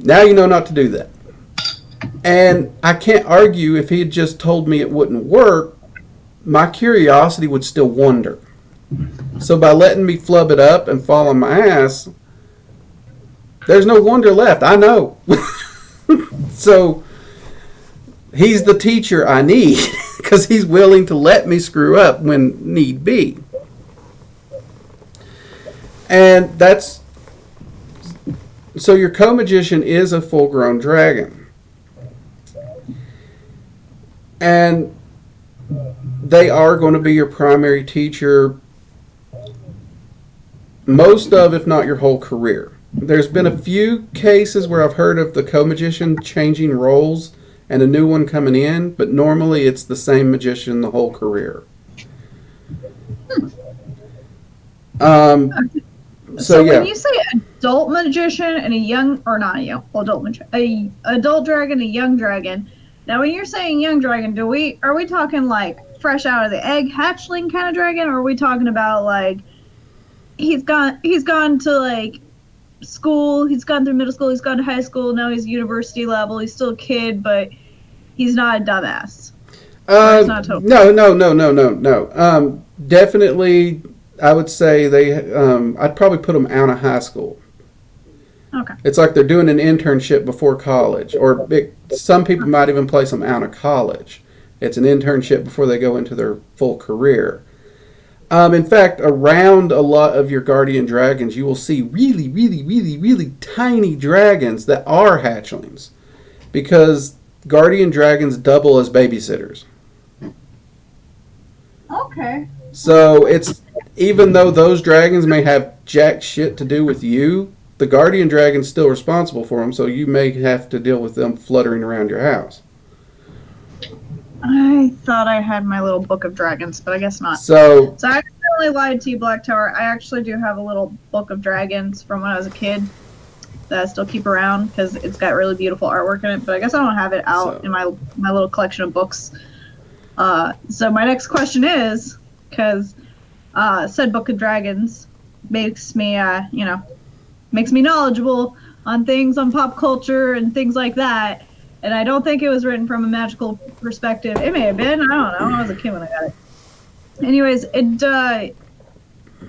Now you know not to do that. And I can't argue. If he had just told me it wouldn't work, my curiosity would still wander. So by letting me flub it up and fall on my ass, there's no wonder left. I know. So he's the teacher I need, because he's willing to let me screw up when need be. And that's... So your co-magician is a full-grown dragon. And they are going to be your primary teacher most of, if not your whole career. There's been a few cases where I've heard of the co-magician changing roles and a new one coming in, but normally it's the same magician the whole career. So yeah. When you say adult magician and a young, or not a young, adult magician, a adult dragon, a young dragon. Now, when you're saying young dragon, are we talking like fresh out of the egg hatchling kind of dragon, or are we talking about like he's gone to like school, he's gone through middle school, he's gone to high school, now he's university level, he's still a kid, but he's not a dumbass. No. Definitely, I would say I'd probably put them out of high school. Okay. It's like they're doing an internship before college, or some people might even place them out of college. It's an internship before they go into their full career. In fact, around a lot of your guardian dragons, you will see really, really, really, really tiny dragons that are hatchlings, because guardian dragons double as babysitters. Okay. So it's, even though those dragons may have jack shit to do with you, the guardian dragon's still responsible for them, so you may have to deal with them fluttering around your house. I thought I had my little book of dragons, but I guess not. So I accidentally lied to you, Black Tower. I actually do have a little book of dragons from when I was a kid that I still keep around because it's got really beautiful artwork in it, but I guess I don't have it out in my little collection of books. So my next question is, because said book of dragons makes me, makes me knowledgeable on things on pop culture and things like that. And I don't think it was written from a magical perspective. It may have been. I don't know. I was a kid when I got it. Anyways,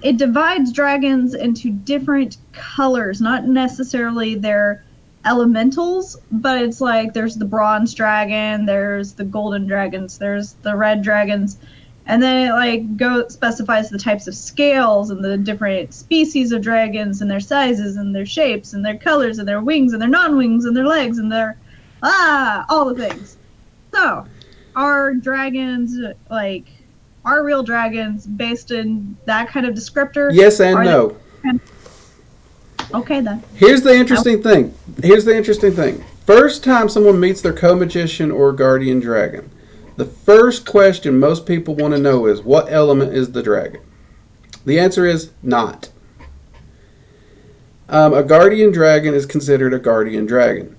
it divides dragons into different colors, not necessarily their elementals, but it's like there's the bronze dragon, there's the golden dragons, there's the red dragons, and then it like specifies the types of scales and the different species of dragons and their sizes and their shapes and their colors and their wings and their non-wings and their legs and their all the things. So, are dragons are real dragons based in that kind of descriptor? Yes and no. Okay, then. Here's the interesting thing. First time someone meets their co-magician or guardian dragon, the first question most people want to know is, what element is the dragon? The answer is not. A guardian dragon is considered a guardian dragon.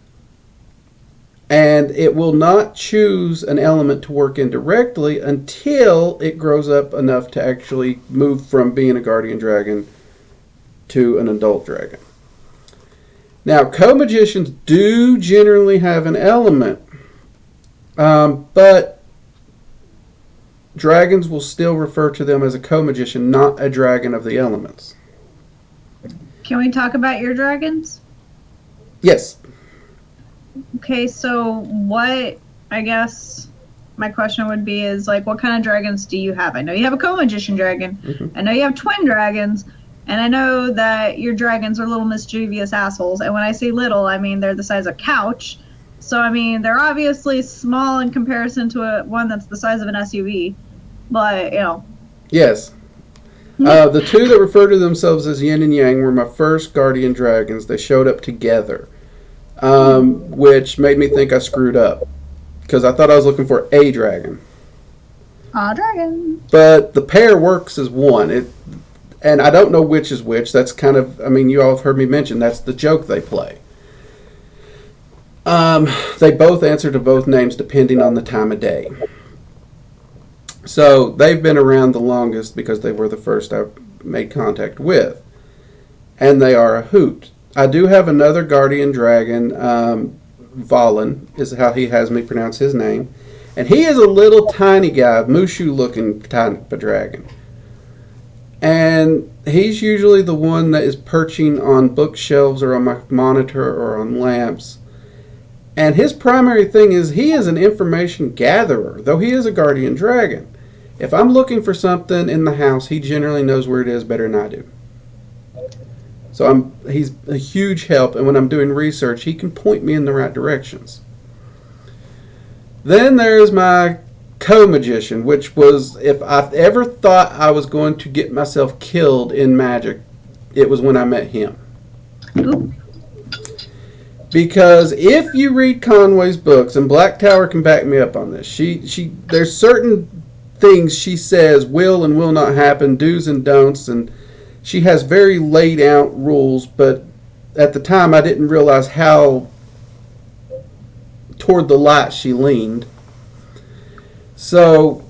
And it will not choose an element to work in directly until it grows up enough to actually move from being a guardian dragon to an adult dragon. Now, co-magicians do generally have an element, but dragons will still refer to them as a co-magician, not a dragon of the elements. Can we talk about your dragons? Yes. Okay, so what, I guess my question would be is, like, what kind of dragons do you have? I know you have a co-magician dragon. Mm-hmm. I know you have twin dragons. And I know that your dragons are little mischievous assholes. And when I say little, I mean they're the size of a couch. So, I mean, they're obviously small in comparison to one that's the size of an SUV. But, Yes. The two that refer to themselves as yin and yang were my first guardian dragons. They showed up together, which made me think I screwed up, because I thought I was looking for a dragon. A dragon. But the pair works as one. And I don't know which is which. That's kind of, you all have heard me mention, that's the joke they play. They both answer to both names depending on the time of day. So they've been around the longest because they were the first I made contact with. And they are a hoot. I do have another guardian dragon, Valen is how he has me pronounce his name. And he is a little tiny guy, Mushu looking type of dragon. And he's usually the one that is perching on bookshelves or on my monitor or on lamps. And his primary thing is he is an information gatherer, though he is a guardian dragon. If I'm looking for something in the house, he generally knows where it is better than I do. So he's a huge help, and when I'm doing research, he can point me in the right directions. Then there's my co-magician, which was, if I ever thought I was going to get myself killed in magic, it was when I met him. Ooh. Because if you read Conway's books, and Black Tower can back me up on this, there's certain things she says will and will not happen, do's and don'ts, and she has very laid out rules, but at the time I didn't realize how toward the light she leaned. So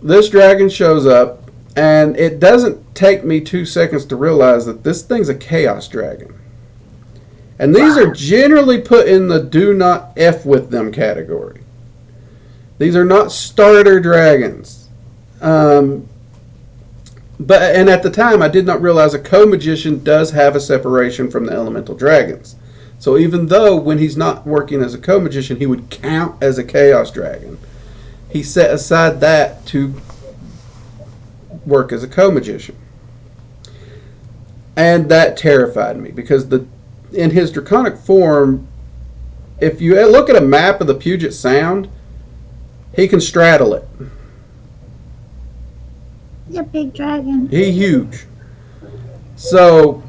this dragon shows up, and it doesn't take me 2 seconds to realize that this thing's a chaos dragon. And these are generally put in the do not F with them category. These are not starter dragons. And at the time, I did not realize a co-magician does have a separation from the elemental dragons. So even though when he's not working as a co-magician, he would count as a chaos dragon, he set aside that to work as a co-magician. And that terrified me, because in his draconic form, if you look at a map of the Puget Sound, he can straddle it. He's a big dragon. He's huge. So,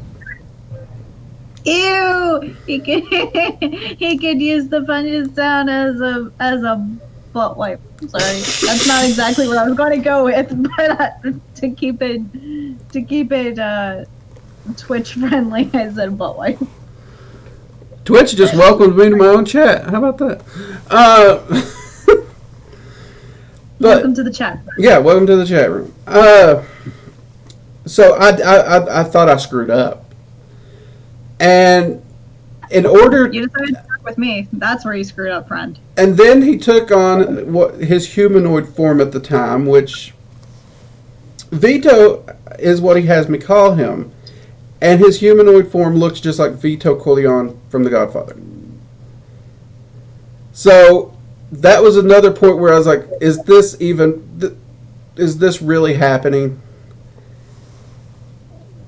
ew! He could use the Puget Sound as a butt wipe. Sorry, that's not exactly what I was going to go with, but to keep it Twitch friendly, I said butt wipe. Twitch just welcomed me to my own chat. How about that? Welcome to the chat room. Yeah, welcome to the chat room. So I thought I screwed up. And in order... You decided to work with me. That's where you screwed up, friend. And then he took on his humanoid form at the time, which Vito is what he has me call him. And his humanoid form looks just like Vito Corleone from The Godfather. So that was another point where I was like, is this really happening?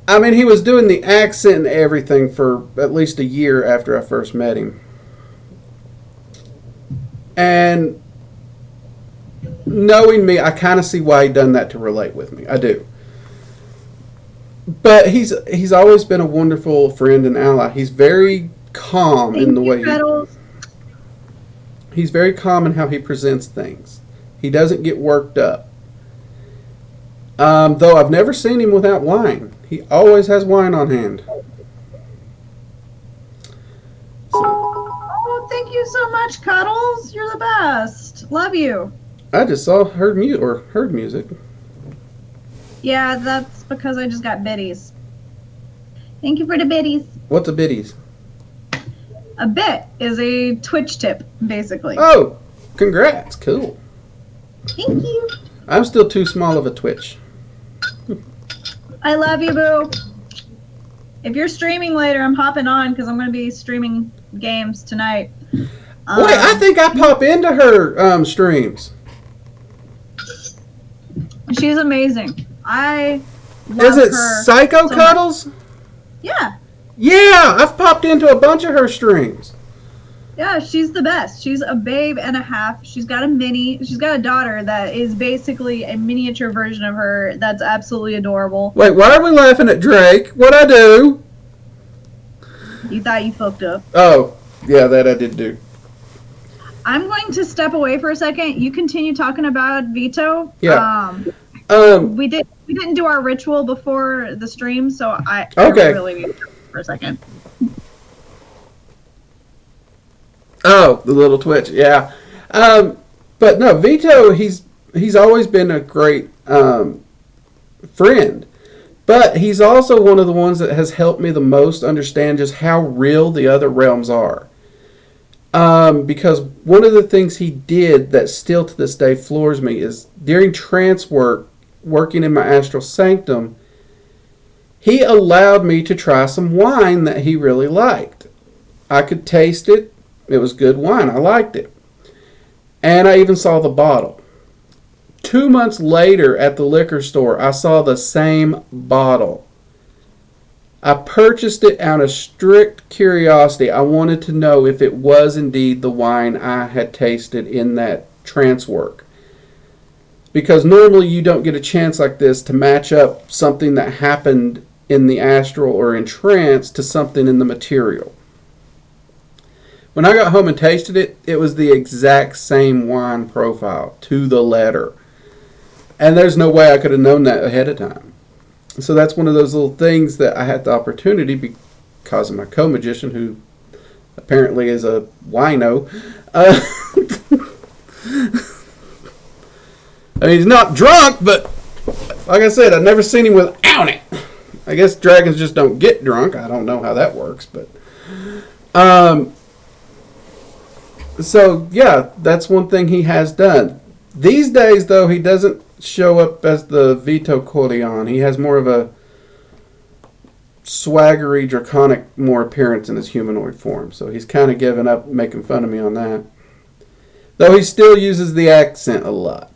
I mean, he was doing the accent and everything for at least a year after I first met him. And knowing me, I kind of see why he done that to relate with me. I do. But he's always been a wonderful friend and ally. He's very calm in the way he's very calm in how he presents things. He doesn't get worked up. Though I've never seen him without wine. He always has wine on hand. Oh, thank you so much, Cuddles. You're the best. Love you. I just heard music. Yeah, that's because I just got biddies. Thank you for the biddies. What's a biddies? A bit is a Twitch tip, basically. Oh, congrats. Cool. Thank you. I'm still too small of a Twitch. I love you, boo. If you're streaming later, I'm hopping on because I'm going to be streaming games tonight. Wait, I think I pop into her streams. She's amazing. I love Is it her Psycho so Cuddles? much. Yeah. Yeah, I've popped into a bunch of her streams. Yeah, she's the best. She's a babe and a half. She's got a daughter that is basically a miniature version of her that's absolutely adorable. Wait, why are we laughing at Drake? What'd I do? You thought you fucked up. Oh, yeah, that I did do. I'm going to step away for a second. You continue talking about Vito. Yeah. We didn't do our ritual before the stream, so I really need to stop for a second. Oh, the little twitch, yeah. But no, Vito, he's always been a great friend. But he's also one of the ones that has helped me the most understand just how real the other realms are. Because one of the things he did that still to this day floors me is during trance work, working in my astral sanctum, he allowed me to try some wine that he really liked. I could taste it. It was good wine. I liked it. And I even saw the bottle. 2 months later at the liquor store, I saw the same bottle. I purchased it out of strict curiosity. I wanted to know if it was indeed the wine I had tasted in that trance work. Because normally you don't get a chance like this to match up something that happened in the astral or in trance to something in the material. When I got home and tasted it, it was the exact same wine profile to the letter. And there's no way I could have known that ahead of time. So that's one of those little things that I had the opportunity because of my co-magician, who apparently is a wino. I mean, he's not drunk, but like I said, I've never seen him without it. I guess dragons just don't get drunk. I don't know how that works, but... So, yeah, that's one thing he has done. These days, though, he doesn't show up as the Vito Corleone. He has more of a swaggery, draconic more appearance in his humanoid form. So he's kind of given up making fun of me on that. Though he still uses the accent a lot.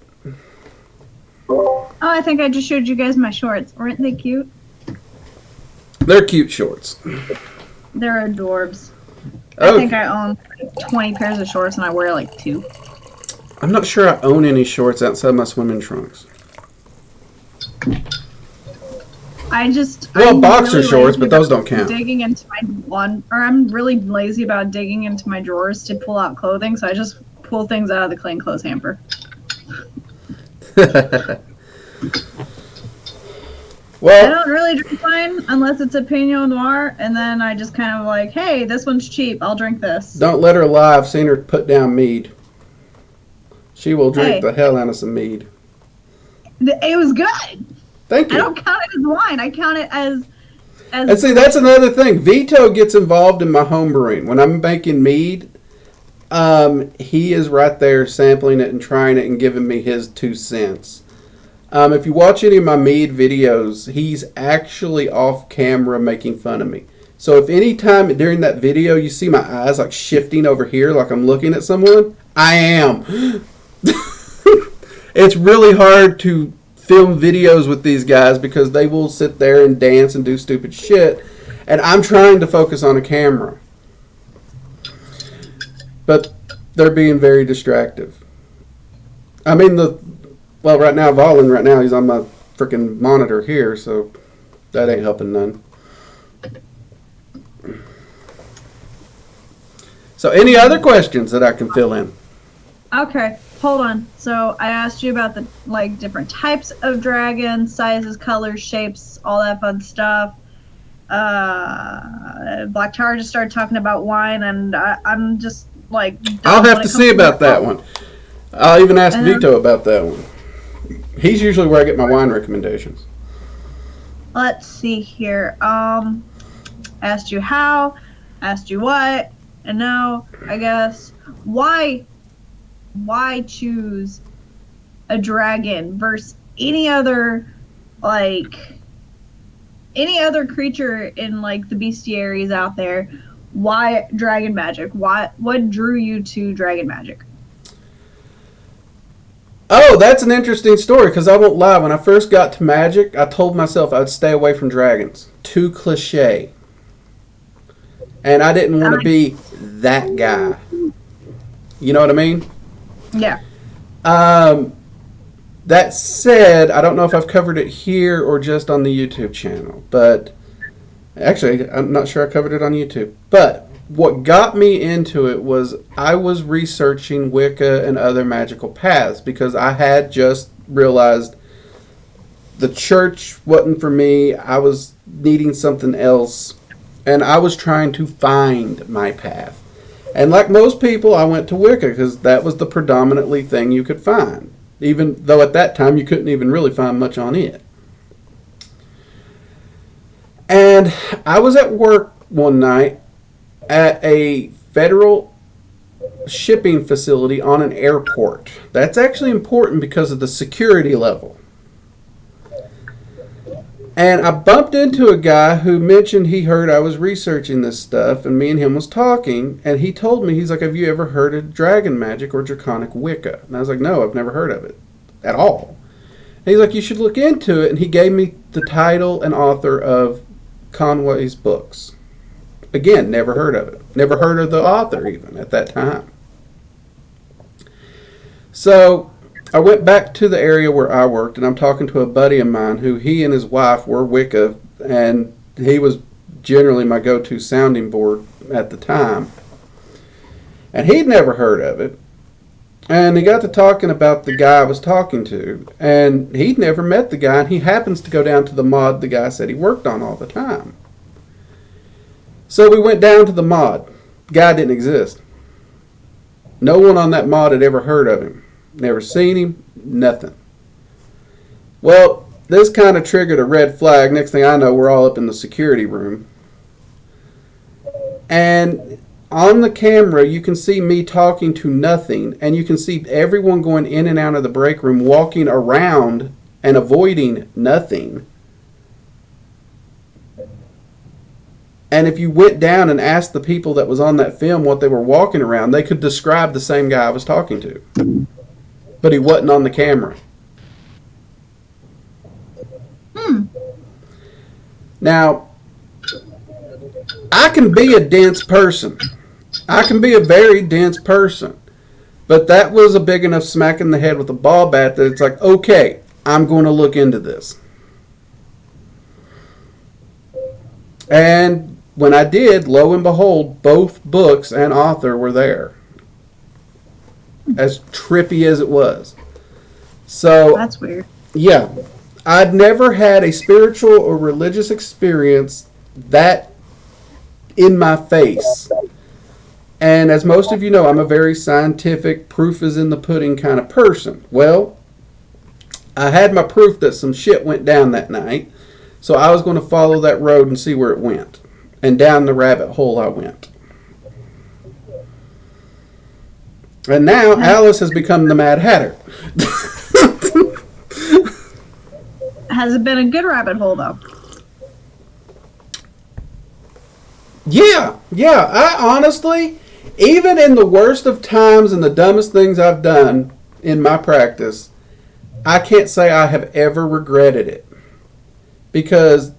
Oh, I think I just showed you guys my shorts. Weren't they cute? They're cute shorts. They're adorbs. Oh. I think I own 20 pairs of shorts and I wear like 2. I'm not sure I own any shorts outside my swimming trunks. I'm boxer really shorts, but those about don't count. Digging into I'm really lazy about digging into my drawers to pull out clothing, so I just pull things out of the clean clothes hamper. Well, I don't really drink wine unless it's a Pinot Noir, and then I just kind of like, hey, this one's cheap, I'll drink this. Don't let her lie. I've seen her put down mead. She will drink the hell out of some mead. It was good. Thank I you. don't count it as wine. I count it as And see, that's another thing. Vito gets involved in my home brewing. When I'm making mead, he is right there sampling it and trying it and giving me his 2 cents. If you watch any of my mead videos, he's actually off camera making fun of me. So if any time during that video you see my eyes like shifting over here like I'm looking at someone, I am. It's really hard to film videos with these guys because they will sit there and dance and do stupid shit, and I'm trying to focus on a camera. But they're being very distractive. I mean, right now, Valen, right now, he's on my freaking monitor here, so that ain't helping none. So, any other questions that I can fill in? Okay, hold on. So I asked you about the different types of dragons, sizes, colors, shapes, all that fun stuff. Black Tower just started talking about wine, and I'm just I'll have to see about that one. I'll even ask Vito about that one. He's usually where I get my wine recommendations. Let's see here. Asked you how, asked you what, and now I guess why choose a dragon versus any other creature in the bestiaries out there? Why Dragon Magick? What drew you to Dragon Magick? Oh, that's an interesting story, because I won't lie. When I first got to Magic, I told myself I'd stay away from dragons. Too cliche. And I didn't want to be that guy. You know what I mean? Yeah. That said, I don't know if I've covered it here or just on the YouTube channel, but actually, I'm not sure I covered it on YouTube. But what got me into it was I was researching Wicca and other magical paths because I had just realized the church wasn't for me. I was needing something else, and I was trying to find my path. And like most people, I went to Wicca because that was the predominantly thing you could find, even though at that time you couldn't even really find much on it. And I was at work one night at a federal shipping facility on an airport. That's actually important because of the security level. And I bumped into a guy who mentioned he heard I was researching this stuff, and me and him was talking, and he told me, he's like, have you ever heard of Dragon Magick or Draconic Wicca? And I was like, no, I've never heard of it at all. And he's like, you should look into it, and he gave me the title and author of Conway's books. Again, never heard of it. Never heard of the author even at that time. So I went back to the area where I worked, and I'm talking to a buddy of mine who he and his wife were Wicca, and he was generally my go-to sounding board at the time. And he'd never heard of it. And he got to talking about the guy I was talking to, and he'd never met the guy, and he happens to go down to the mod the guy said he worked on all the time. So we went down to the mod. The guy didn't exist. No one on that mod had ever heard of him. Never seen him, nothing. Well, this kind of triggered a red flag. Next thing I know, we're all up in the security room. And on the camera, you can see me talking to nothing, and you can see everyone going in and out of the break room, walking around and avoiding nothing. And if you went down and asked the people that was on that film what they were walking around, they could describe the same guy I was talking to. But he wasn't on the camera. Now, I can be a dense person. I can be a very dense person. But that was a big enough smack in the head with a ball bat that it's like, okay, I'm going to look into this. And when I did, lo and behold, both books and author were there. As trippy as it was. So That's weird. Yeah. I'd never had a spiritual or religious experience that in my face. And as most of you know, I'm a very scientific, proof is in the pudding kind of person. Well, I had my proof that some shit went down that night, so I was going to follow that road and see where it went. And down the rabbit hole I went. And now Alice has become the Mad Hatter. Has it been a good rabbit hole, though? Yeah. I honestly, even in the worst of times and the dumbest things I've done in my practice, I can't say I have ever regretted it. Because,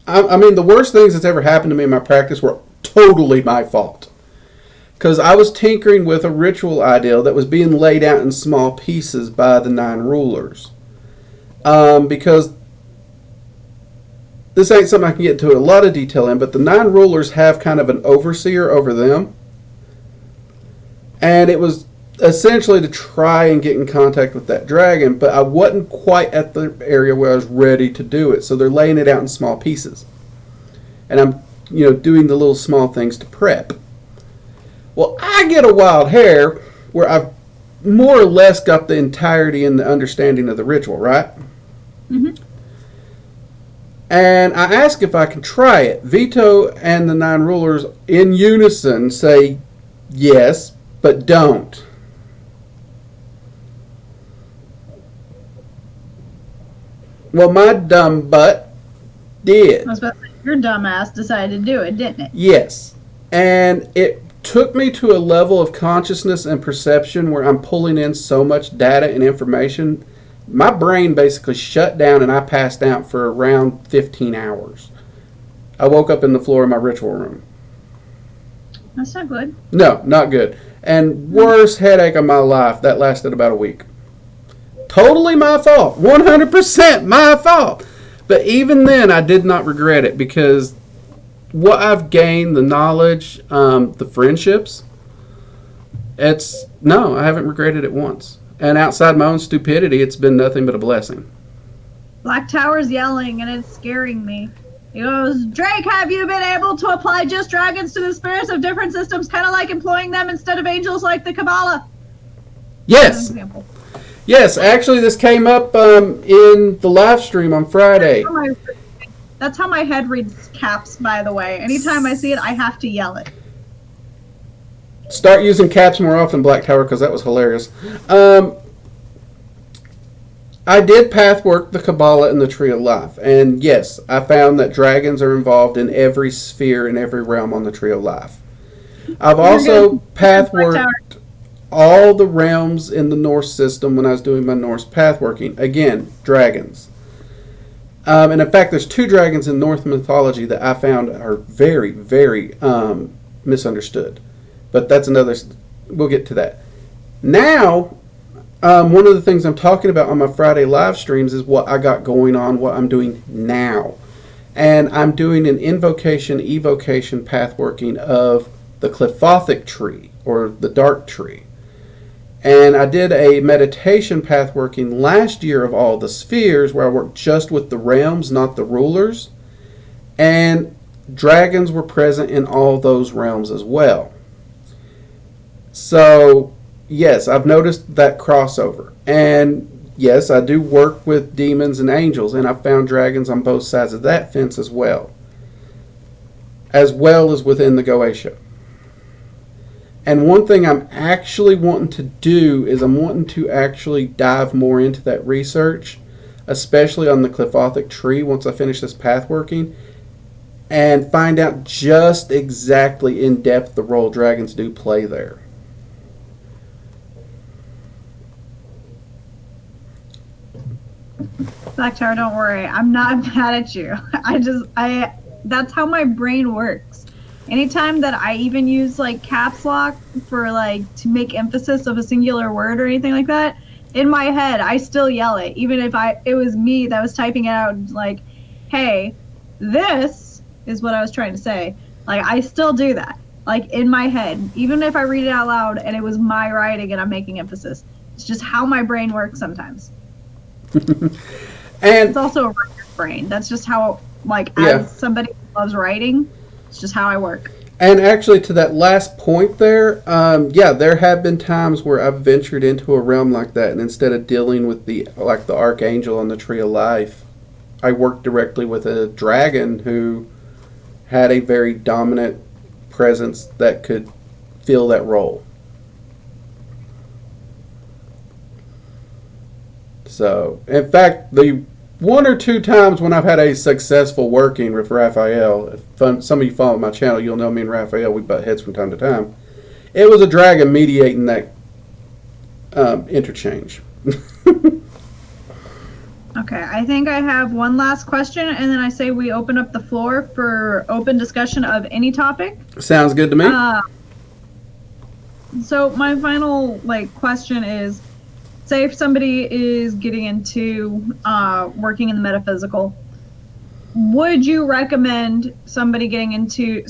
I mean, the worst things that's ever happened to me in my practice were totally my fault. Because I was tinkering with a ritual ideal that was being laid out in small pieces by the 9 rulers. Because this ain't something I can get into a lot of detail in, but the 9 rulers have kind of an overseer over them. And it was essentially to try and get in contact with that dragon, but I wasn't quite at the area where I was ready to do it. So they're laying it out in small pieces. And I'm, doing the little small things to prep. Well, I get a wild hair where I've more or less got the entirety and the understanding of the ritual, right? Mm-hmm. And I ask if I can try it. Vito and the 9 rulers in unison say yes, but don't. Well, my dumb butt did. I was about to say, your dumbass decided to do it, didn't it? Yes. And it took me to a level of consciousness and perception where I'm pulling in so much data and information. My brain basically shut down and I passed out for around 15 hours. I woke up in the floor of my ritual room. That's not good. No, not good. And worst headache of my life. That lasted about a week. Totally my fault. 100% my fault. But even then, I did not regret it because what I've gained, the knowledge, the friendships, I haven't regretted it once. And outside my own stupidity, it's been nothing but a blessing. Black Tower's yelling and it's scaring me. He goes, Drake, have you been able to apply just dragons to the spirits of different systems, kind of like employing them instead of angels like the Kabbalah? Yes. Yes, actually this came up in the live stream on Friday. That's how my head reads caps, by the way. Anytime I see it, I have to yell it. Start using caps more often, Black Tower, because that was hilarious. I did pathwork the Kabbalah and the Tree of Life. And yes, I found that dragons are involved in every sphere and every realm on the Tree of Life. I've also pathworked all the realms in the Norse system when I was doing my Norse pathworking. Again, dragons. And in fact, there's 2 dragons in Norse mythology that I found are very, very misunderstood. But that's another, we'll get to that. Now, one of the things I'm talking about on my Friday live streams is what I got going on, what I'm doing now. And I'm doing an invocation, evocation pathworking of the Clifothic tree, or the dark tree. And I did a meditation pathworking last year of all the spheres where I worked just with the realms, not the rulers. And dragons were present in all those realms as well. So, yes, I've noticed that crossover. And yes, I do work with demons and angels, and I've found dragons on both sides of that fence as well as within the Goetia. And one thing I'm actually wanting to do is I'm wanting to actually dive more into that research, especially on the Clifothic tree once I finish this pathworking, and find out just exactly in depth the role dragons do play there. Black Tower, don't worry. I'm not mad at you. That's how my brain works. Anytime that I even use like caps lock for like to make emphasis of a singular word or anything like that, in my head I still yell it, even if it was me that was typing it out like, hey, this is what I was trying to say. Like I still do that. Like in my head, even if I read it out loud and it was my writing and I'm making emphasis. It's just how my brain works sometimes. And it's also a writer's brain. That's just how, like, as somebody who loves writing, it's just how I work. And actually, to that last point there, yeah, there have been times where I've ventured into a realm like that, and instead of dealing with the archangel on the Tree of Life, I worked directly with a dragon who had a very dominant presence that could fill that role. So, in fact, the one or two times when I've had a successful working with Raphael, if some of you follow my channel, you'll know me and Raphael, we butt heads from time to time. It was a dragon mediating that interchange. Okay, I think I have one last question, and then I say we open up the floor for open discussion of any topic. Sounds good to me. So my final question is, say if somebody is getting into working in the metaphysical, would you recommend somebody getting into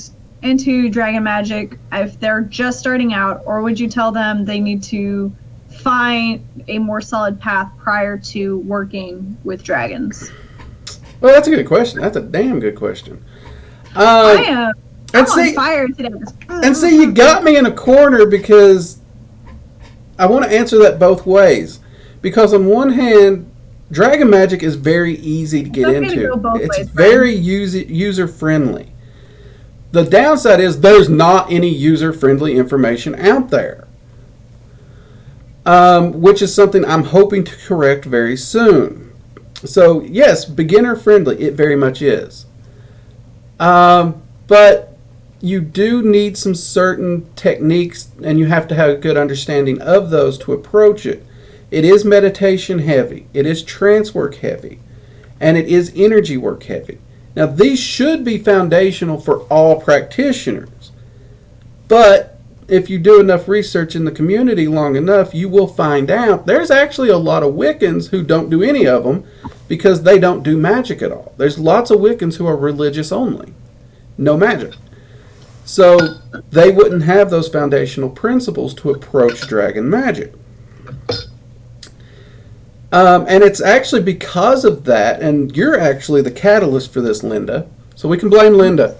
Dragon Magick if they're just starting out, or would you tell them they need to find a more solid path prior to working with dragons? Well, that's a good question. That's a damn good question. I'm on fire today. And see, you got me in a corner because I want to answer that both ways. Because on one hand, Dragon Magick is very easy to get into. It's very user-friendly. The downside is there's not any user-friendly information out there. Which is something I'm hoping to correct very soon. So, yes, beginner-friendly, it very much is. But you do need some certain techniques, and you have to have a good understanding of those to approach it. It is meditation heavy, it is trance work heavy, and it is energy work heavy. Now, these should be foundational for all practitioners, but if you do enough research in the community long enough, you will find out there's actually a lot of Wiccans who don't do any of them because they don't do magic at all. There's lots of Wiccans who are religious only, no magic. So they wouldn't have those foundational principles to approach Dragon Magick. And it's actually because of that, and you're actually the catalyst for this, Linda, so we can blame Linda.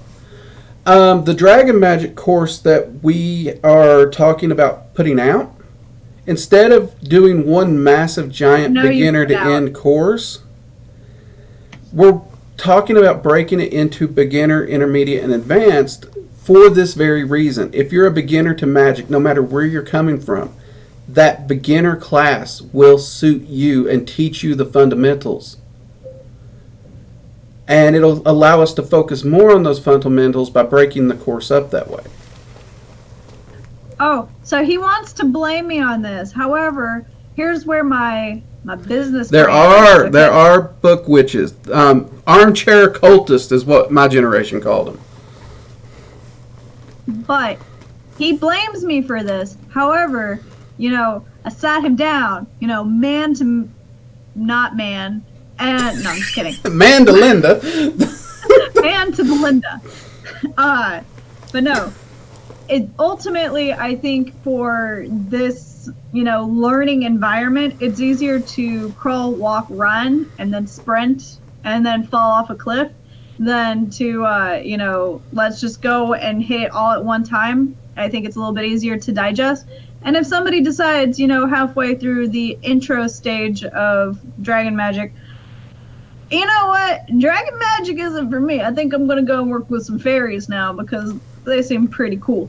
The Dragon Magick course that we are talking about putting out, instead of doing one massive giant beginner to end course, we're talking about breaking it into beginner, intermediate, and advanced for this very reason. If you're a beginner to magic, no matter where you're coming from, that beginner class will suit you and teach you the fundamentals. And it'll allow us to focus more on those fundamentals by breaking the course up that way. Oh, so he wants to blame me on this. However, here's where my business... There are book witches. Armchair occultist is what my generation called them. But he blames me for this. However, I sat him down, man to not man. And no, I'm just kidding. Man to Linda. Man to Belinda. But no. It ultimately, I think for this, learning environment, it's easier to crawl, walk, run, and then sprint, and then fall off a cliff than to, let's just go and hit it all at one time. I think it's a little bit easier to digest. And if somebody decides, halfway through the intro stage of Dragon Magick, you know what? Dragon Magick isn't for me. I think I'm going to go and work with some fairies now because they seem pretty cool.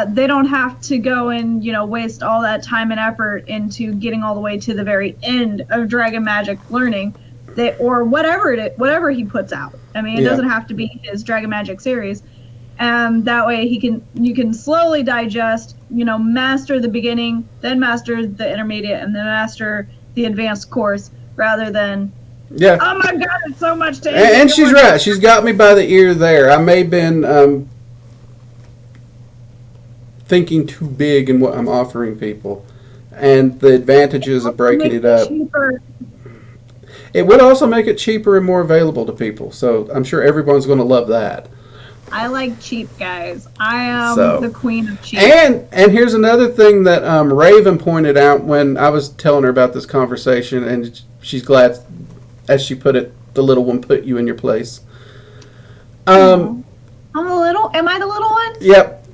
They don't have to go and, waste all that time and effort into getting all the way to the very end of Dragon Magick learning, or whatever he puts out. I mean, it doesn't have to be his Dragon Magick series. And that way you can slowly digest, master the beginning, then master the intermediate, and then master the advanced course, rather than, oh my god, it's so much to... And she's right. She's got me by the ear there. I may have been thinking too big in what I'm offering people, and the advantages of breaking it up. Cheaper. It would also make it cheaper and more available to people, so I'm sure everyone's going to love that. I like cheap, guys. I am the queen of cheap. And here's another thing that Raven pointed out when I was telling her about this conversation, and she's glad, as she put it, the little one put you in your place. I'm a little. Am I the little one? Yep.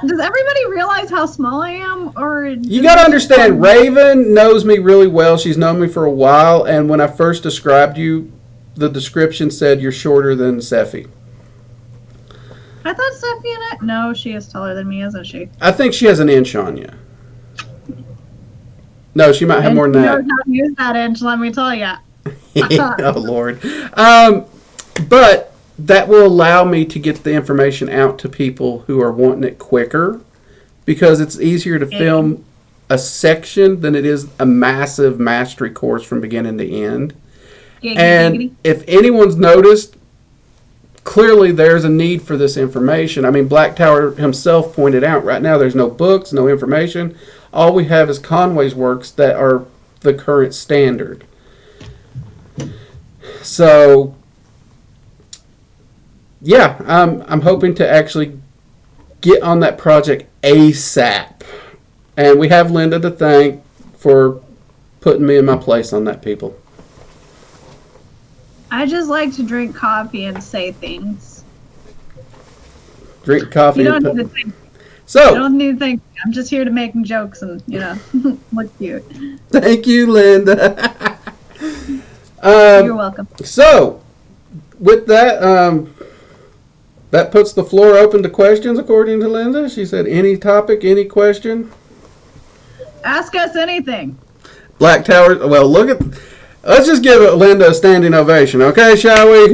Does everybody realize how small I am? Or You got to understand, Raven knows me really well. She's known me for a while, and when I first described you, the description said you're shorter than Seffi. I thought Seffi and I. No, she is taller than me, isn't she? I think she has an inch on you. No, she might have more than that. Knows how to use that inch, let me tell you. Oh, Lord. But that will allow me to get the information out to people who are wanting it quicker, because it's easier to film a section than it is a massive mastery course from beginning to end. And if anyone's noticed, clearly there's a need for this information. I mean, Black Tower himself pointed out right now there's no books, no information. All we have is Conway's works that are the current standard. So, yeah, I'm hoping to actually get on that project ASAP. And we have Linda to thank for putting me in my place on that, people. I just like to drink coffee and say things. Drink coffee. You don't need to think. So, I don't need to think. I'm just here to make jokes and, look cute. Thank you, Linda. You're welcome. So, with that, that puts the floor open to questions, according to Linda. She said, any topic, any question? Ask us anything. Black Tower, well, look at... Let's just give Linda a standing ovation, okay, shall we?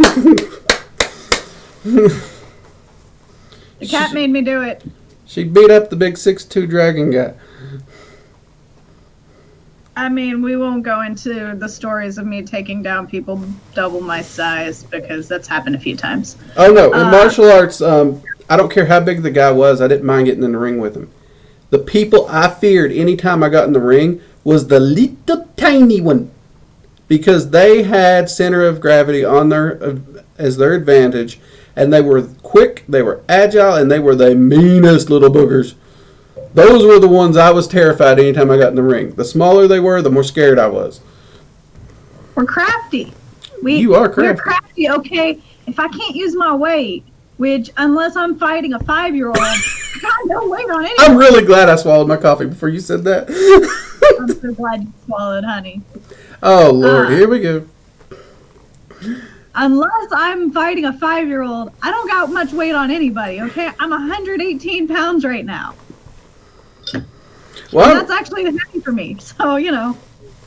The cat made me do it. She beat up the big 6'2" dragon guy. I mean, we won't go into the stories of me taking down people double my size, because that's happened a few times. Oh, no. In martial arts, I don't care how big the guy was. I didn't mind getting in the ring with him. The people I feared anytime I got in the ring was the little tiny one. Because they had center of gravity on their as their advantage, and they were quick, they were agile, and they were the meanest little boogers. Those were the ones I was terrified anytime I got in the ring. The smaller they were, the more scared I was. We're crafty. You are crafty. We're crafty, okay? If I can't use my weight, which unless I'm fighting a 5-year-old, I got no weight on anyone. I'm really glad I swallowed my coffee before you said that. I'm so glad you swallowed, honey. Oh, Lord, here we go. Unless I'm fighting a 5-year-old, I don't got much weight on anybody, okay? I'm 118 pounds right now. Well, that's actually heavy for me, so,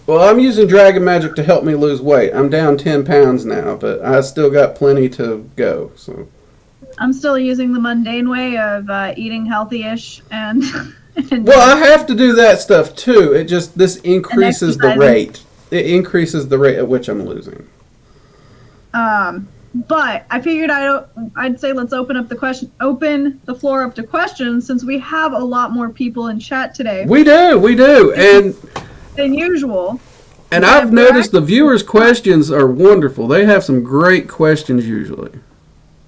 Well, I'm using Dragon Magick to help me lose weight. I'm down 10 pounds now, but I still got plenty to go, so... I'm still using the mundane way of eating healthy-ish and... Well, I have to do that stuff, too. It just, this increases the rate. It increases the rate at which I'm losing. But I figured I'd say let's open the floor up to questions, since we have a lot more people in chat today. We do, and than usual. And I've noticed the viewers' questions are wonderful. They have some great questions usually.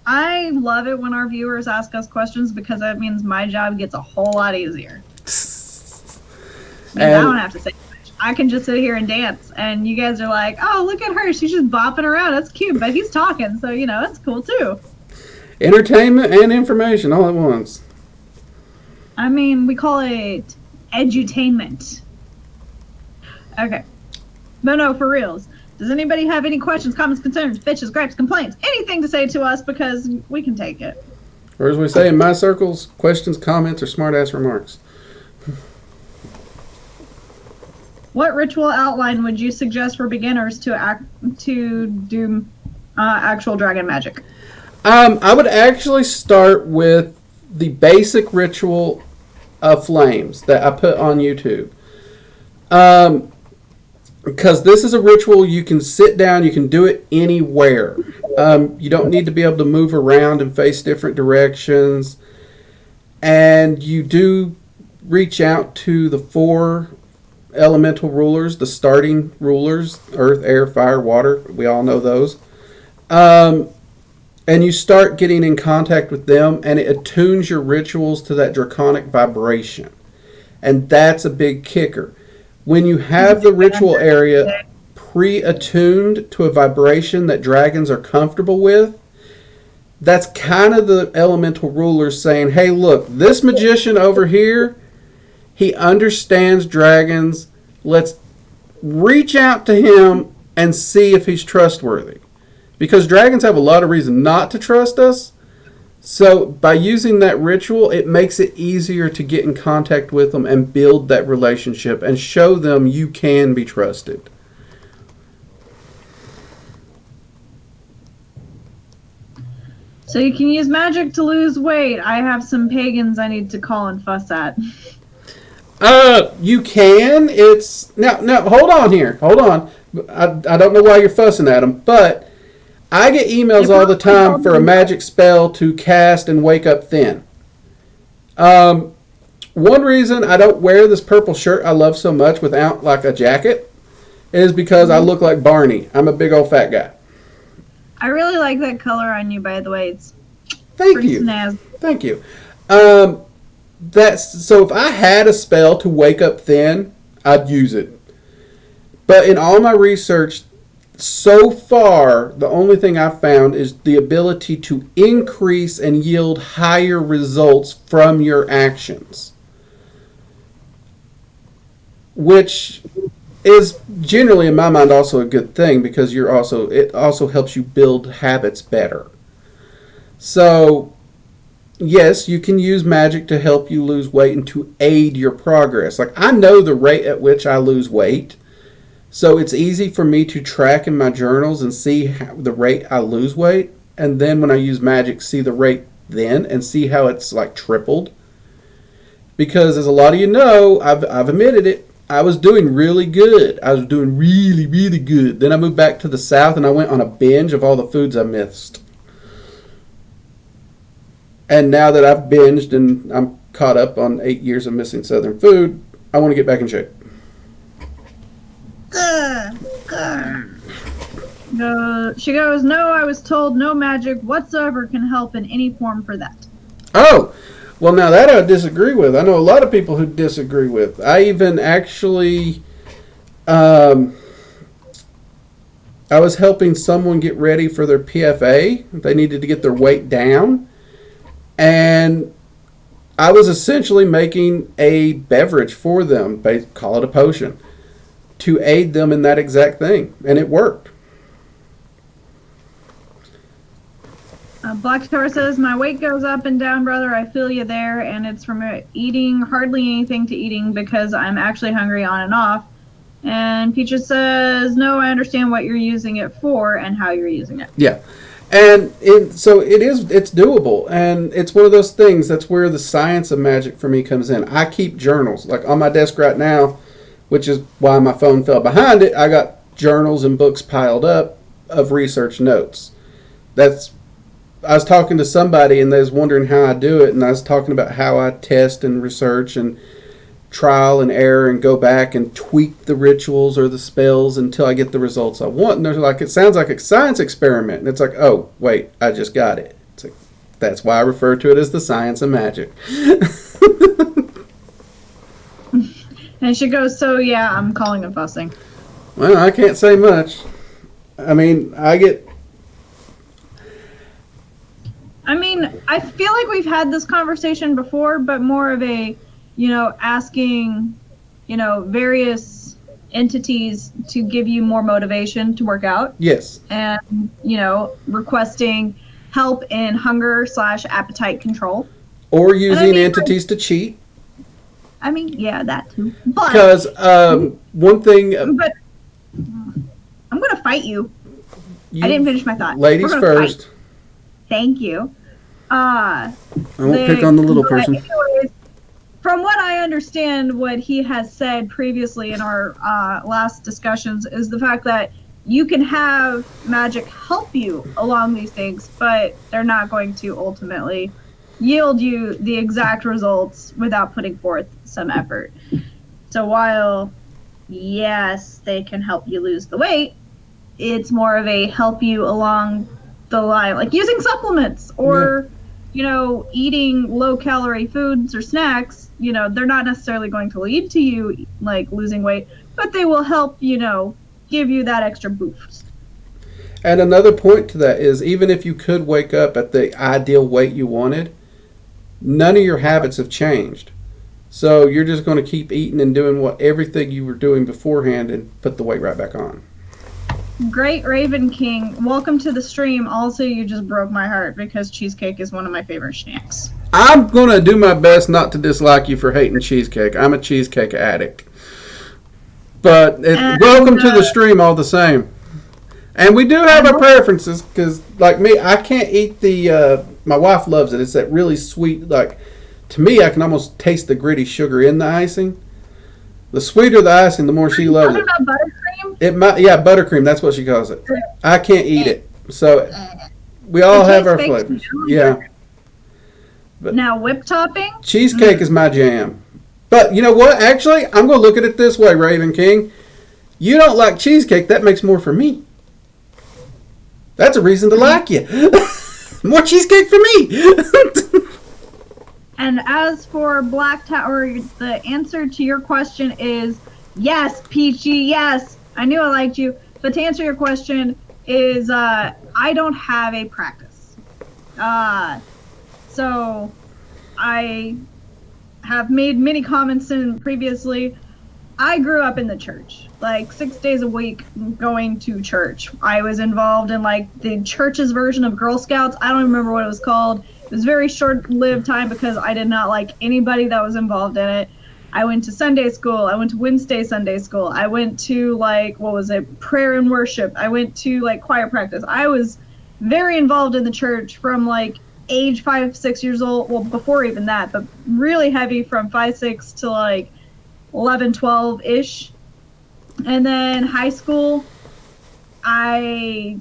I love it when our viewers ask us questions, because that means my job gets a whole lot easier. I don't have to say much. I can just sit here and dance, and you guys are like, oh, look at her. She's just bopping around. That's cute, but he's talking, so, it's cool, too. Entertainment and information all at once. I mean, we call it edutainment. Okay. But no, for reals. Does anybody have any questions, comments, concerns, bitches, gripes, complaints, anything to say to us, because we can take it. Or as we say in my circles, questions, comments, or smart-ass remarks. What ritual outline would you suggest for beginners to do actual Dragon Magick? I would actually start with the basic ritual of flames that I put on YouTube. Because this is a ritual you can sit down, you can do it anywhere. You don't need to be able to move around and face different directions. And you do reach out to the 4 elemental rulers, the starting rulers, earth, air, fire, water. We all know those. And you start getting in contact with them, and it attunes your rituals to that draconic vibration. And that's a big kicker. When you have the ritual area pre-attuned to a vibration that dragons are comfortable with, That's kind of the elemental rulers saying, hey, look, this magician over here, he understands dragons. Let's reach out to him and see if he's trustworthy. Because dragons have a lot of reason not to trust us. So by using that ritual, it makes it easier to get in contact with them and build that relationship and show them you can be trusted. So you can use magic to lose weight. I have some pagans I need to call and fuss at. You can. It's now. Hold on here. Hold on. I don't know why you're fussing at them, but I get emails all the time for a magic spell to cast and wake up thin. One reason I don't wear this purple shirt I love so much without like a jacket is because I look like Barney. I'm a big old fat guy. I really like that color on you, by the way. It's Thank pretty you. snazzy. Thank you. That's so. If I had a spell to wake up thin, I'd use it. But in all my research so far, the only thing I've found is the ability to increase and yield higher results from your actions, which is generally, in my mind, also a good thing because it also helps you build habits better. So, yes, you can use magic to help you lose weight and to aid your progress. Like, I know the rate at which I lose weight, so it's easy for me to track in my journals and see the rate I lose weight, and then when I use magic, see the rate then and see how it's like tripled. Because as a lot of you know, I've admitted it, I was doing really good. I was doing really, really good. Then I moved back to the South and I went on a binge of all the foods I missed. And now that I've binged and I'm caught up on 8 years of missing Southern food, I want to get back in shape. She goes, no, I was told no magic whatsoever can help in any form for that. Oh, well, now that I disagree with. I know a lot of people who disagree with. I even actually, I was helping someone get ready for their PFA. They needed to get their weight down. And I was essentially making a beverage for them, call it a potion, to aid them in that exact thing. And it worked. Black Tower says, my weight goes up and down, brother. I feel you there. And it's from eating hardly anything to eating because I'm actually hungry on and off. And Peaches says, no, I understand what you're using it for and how you're using it. Yeah. And so it's doable. And it's one of those things, that's where the science of magic for me comes in. I keep journals. Like on my desk right now, which is why my phone fell behind it, I got journals and books piled up of research notes. I was talking to somebody and they was wondering how I do it, and I was talking about how I test and research and trial and error and go back and tweak the rituals or the spells until I get the results I want. And they're like, it sounds like a science experiment. And it's like, oh, wait, I just got it. It's like, that's why I refer to it as the science of magic. And she goes, so yeah, I'm calling and fussing. Well, I can't say much. I mean, I feel like we've had this conversation before, but more of a, asking, various entities to give you more motivation to work out. Yes. And, requesting help in hunger/appetite control. Or using entities to cheat. Yeah, that too. But, because one thing... but I'm going to fight you. I didn't finish my thought. Ladies first. Fight. Thank you. I won't pick on the little person. Anyways, from what I understand, what he has said previously in our last discussions is the fact that you can have magic help you along these things, but they're not going to ultimately yield you the exact results without putting forth some effort. So while, yes, they can help you lose the weight, it's more of a help you along the line, like using supplements or, eating low-calorie foods or snacks. They're not necessarily going to lead to you, like, losing weight, but they will help, give you that extra boost. And another point to that is, even if you could wake up at the ideal weight you wanted, none of your habits have changed. So you're just going to keep eating and doing everything you were doing beforehand and put the weight right back on. Great Raven King, welcome to the stream. Also, you just broke my heart because cheesecake is one of my favorite snacks. I'm going to do my best not to dislike you for hating cheesecake. I'm a cheesecake addict. But welcome to the stream all the same. And we do have our preferences because, like me, I can't eat my wife loves it. It's that really sweet, like, to me, I can almost taste the gritty sugar in the icing. The sweeter the icing, the more she loves it. About buttercream? Buttercream. That's what she calls it. I can't eat it. So we all have our flavors. Yeah. But now whipped topping? Cheesecake is my jam. But you know what? Actually, I'm going to look at it this way, Raven King. You don't like cheesecake. That makes more for me. That's a reason to like you. More cheesecake for me. And as for Black Tower, the answer to your question is yes, Peachy, yes. I knew I liked you. But to answer your question is I don't have a practice. So I have made many comments previously. I grew up in the church, like 6 days a week going to church. I was involved in like the church's version of Girl Scouts. I don't remember what it was called. It was very short-lived time because I did not like anybody that was involved in it. I went to Sunday school. I went to Wednesday Sunday school. I went to prayer and worship. I went to like choir practice. I was very involved in the church from like age 5, 6 years old. Well, before even that, but really heavy from 5, 6 to like 11, 12-ish. And then high school, I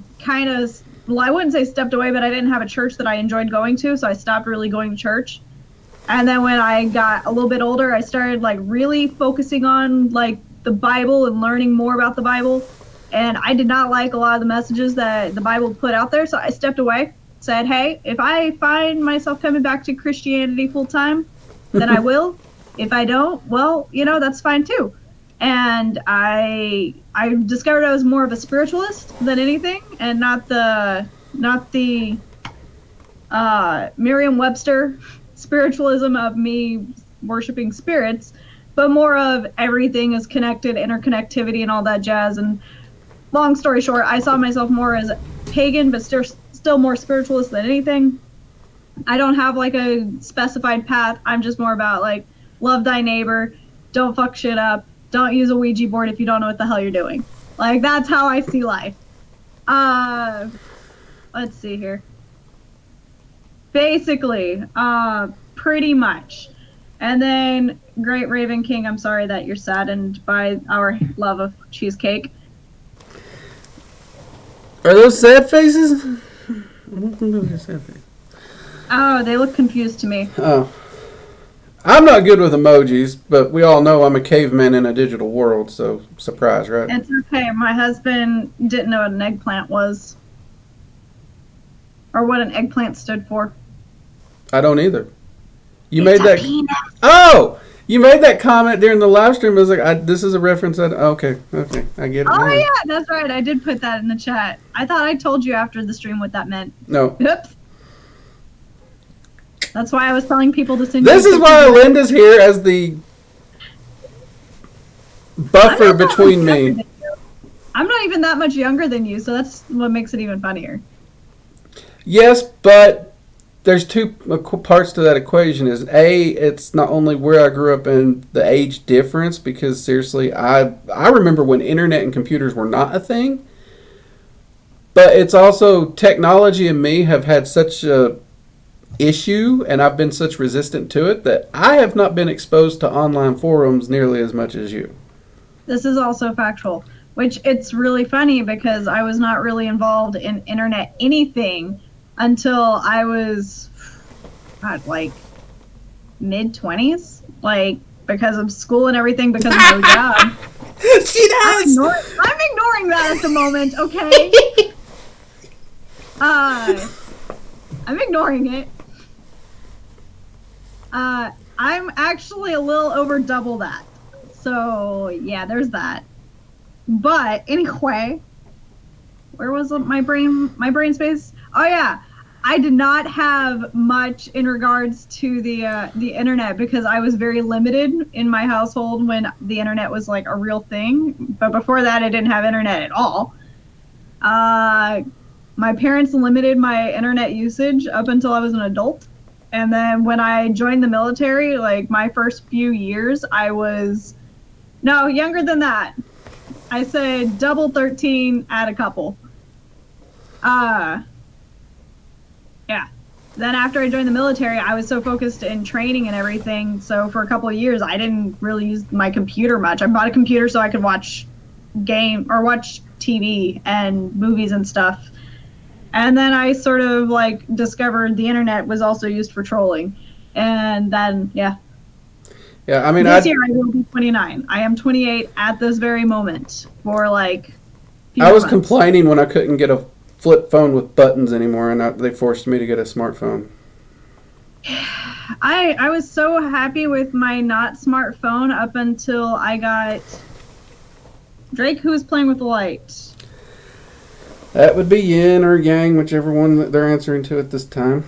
wouldn't say stepped away, but I didn't have a church that I enjoyed going to, so I stopped really going to church. And then when I got a little bit older, I started like really focusing on like the Bible and learning more about the Bible. And I did not like a lot of the messages that the Bible put out there, so I stepped away, said, hey, if I find myself coming back to Christianity full time, then I will. If I don't, well, that's fine too. And I discovered I was more of a spiritualist than anything, and not the Merriam-Webster spiritualism of me worshiping spirits, but more of everything is connected, interconnectivity and all that jazz. And long story short, I saw myself more as pagan, but still more spiritualist than anything. I don't have like a specified path. I'm just more about like, love thy neighbor, don't fuck shit up, don't use a Ouija board if you don't know what the hell you're doing. Like, that's how I see life. Let's see here. Basically, pretty much. And then, Great Raven King, I'm sorry that you're saddened by our love of cheesecake. Are those sad faces? I don't think those are sad faces. Oh, they look confused to me. Oh. I'm not good with emojis, but we all know I'm a caveman in a digital world, so surprise, right? It's okay. My husband didn't know what an eggplant was. Or what an eggplant stood for. I don't either. You made that. Penis. Oh! You made that comment during the live stream. I was like, this is a reference. Okay, I get it. Oh, yeah, that's right. I did put that in the chat. I thought I told you after the stream what that meant. No. Oops. That's why I was telling people to send This is why Linda's here as the buffer between me. I'm not even that much younger than you, so that's what makes it even funnier. Yes, but there's two parts to that equation. Is A, it's not only where I grew up and the age difference, because seriously, I remember when internet and computers were not a thing, but it's also technology and me have had such a issue, and I've been such resistant to it that I have not been exposed to online forums nearly as much as you. This is also factual, which it's really funny because I was not really involved in internet anything until I was like mid-20s, like because of school and everything, because of no job. She does. I'm ignoring that at the moment, okay? I'm ignoring it. I'm actually a little over double that. So, yeah, there's that. But, anyway, where was my brain space? Oh yeah, I did not have much in regards to the internet because I was very limited in my household when the internet was like a real thing. But before that, I didn't have internet at all. My parents limited my internet usage up until I was an adult. And then when I joined the military, like my first few years, I was, no, younger than that. I said double 13, add a couple. Yeah. Then after I joined the military, I was so focused in training and everything. So for a couple of years, I didn't really use my computer much. I bought a computer so I could watch TV and movies and stuff. And then I sort of like discovered the internet was also used for trolling. And then, yeah. Yeah, I mean, this year I will be 29. I am 28 at this very moment for like. I was complaining when I couldn't get a flip phone with buttons anymore, and they forced me to get a smartphone. I was so happy with my not smartphone up until I got Drake, who was playing with the light. That would be yin or yang, whichever one that they're answering to at this time.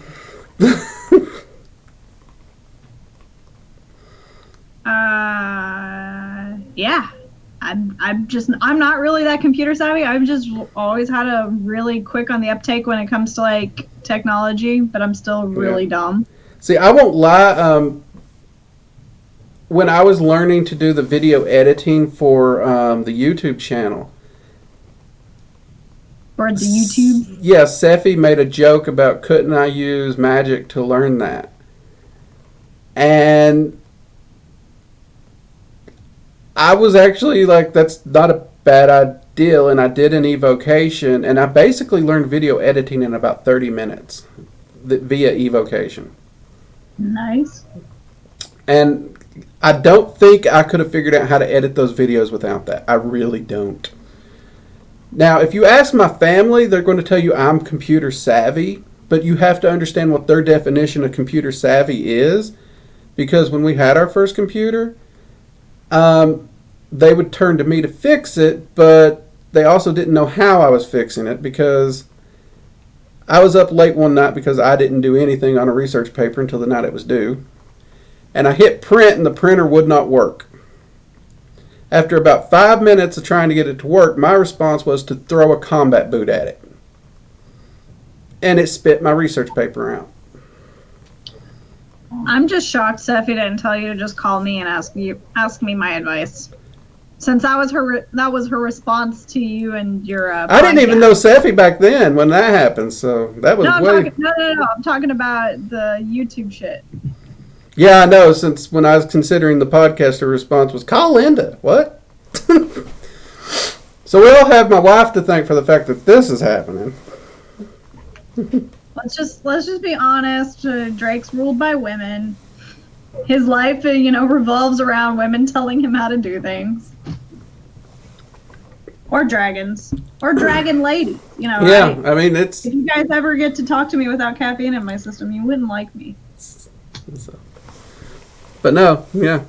Yeah. I'm not really that computer savvy. I've just always had a really quick on the uptake when it comes to like technology, but I'm still really dumb. See, I won't lie. When I was learning to do the video editing for the YouTube channel. For the YouTube? Yeah, Seffi made a joke about couldn't I use Magick to learn that. And I was actually like, that's not a bad idea, and I did an evocation, and I basically learned video editing in about 30 minutes via evocation. Nice. And I don't think I could have figured out how to edit those videos without that. I really don't. Now, if you ask my family, they're going to tell you I'm computer savvy, but you have to understand what their definition of computer savvy is, because when we had our first computer, they would turn to me to fix it, but they also didn't know how I was fixing it, because I was up late one night because I didn't do anything on a research paper until the night it was due, and I hit print and the printer would not work. After about 5 minutes of trying to get it to work, my response was to throw a combat boot at it. And it spit my research paper out. I'm just shocked Seffi didn't tell you to just call me and ask me my advice. Since that was her response to you and your I didn't even know Seffi back then when that happened, so that was No, I'm talking about the YouTube shit. Yeah, I know, since when I was considering the podcast, her response was, call Linda. What? So we all have my wife to thank for the fact that this is happening. Let's just be honest. Drake's ruled by women. His life, revolves around women telling him how to do things. Or dragons. Or dragon ladies. Yeah, I mean, it's... If you guys ever get to talk to me without caffeine in my system, you wouldn't like me. So. But no, yeah.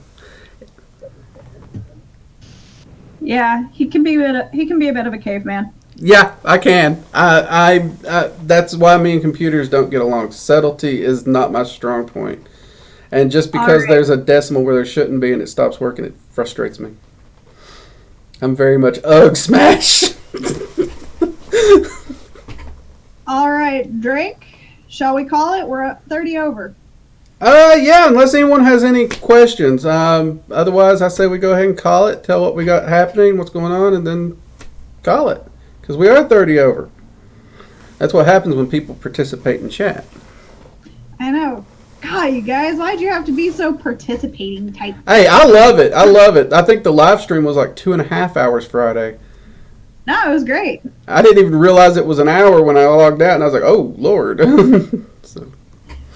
Yeah, he can be a bit of a caveman. Yeah, I can. I that's why me and computers don't get along. Subtlety is not my strong point. And just because there's a decimal where there shouldn't be and it stops working, it frustrates me. I'm very much ugh smash. All right, Drake, shall we call it? We're at 30 over. Yeah, unless anyone has any questions. Otherwise, I say we go ahead and call it, tell what we got happening, what's going on, and then call it. Because we are 30 over. That's what happens when people participate in chat. I know. God, you guys, why'd you have to be so participating type? Hey, I love it. I love it. I think the live stream was like 2.5 hours Friday. No, it was great. I didn't even realize it was an hour when I logged out, and I was like, oh, Lord. So.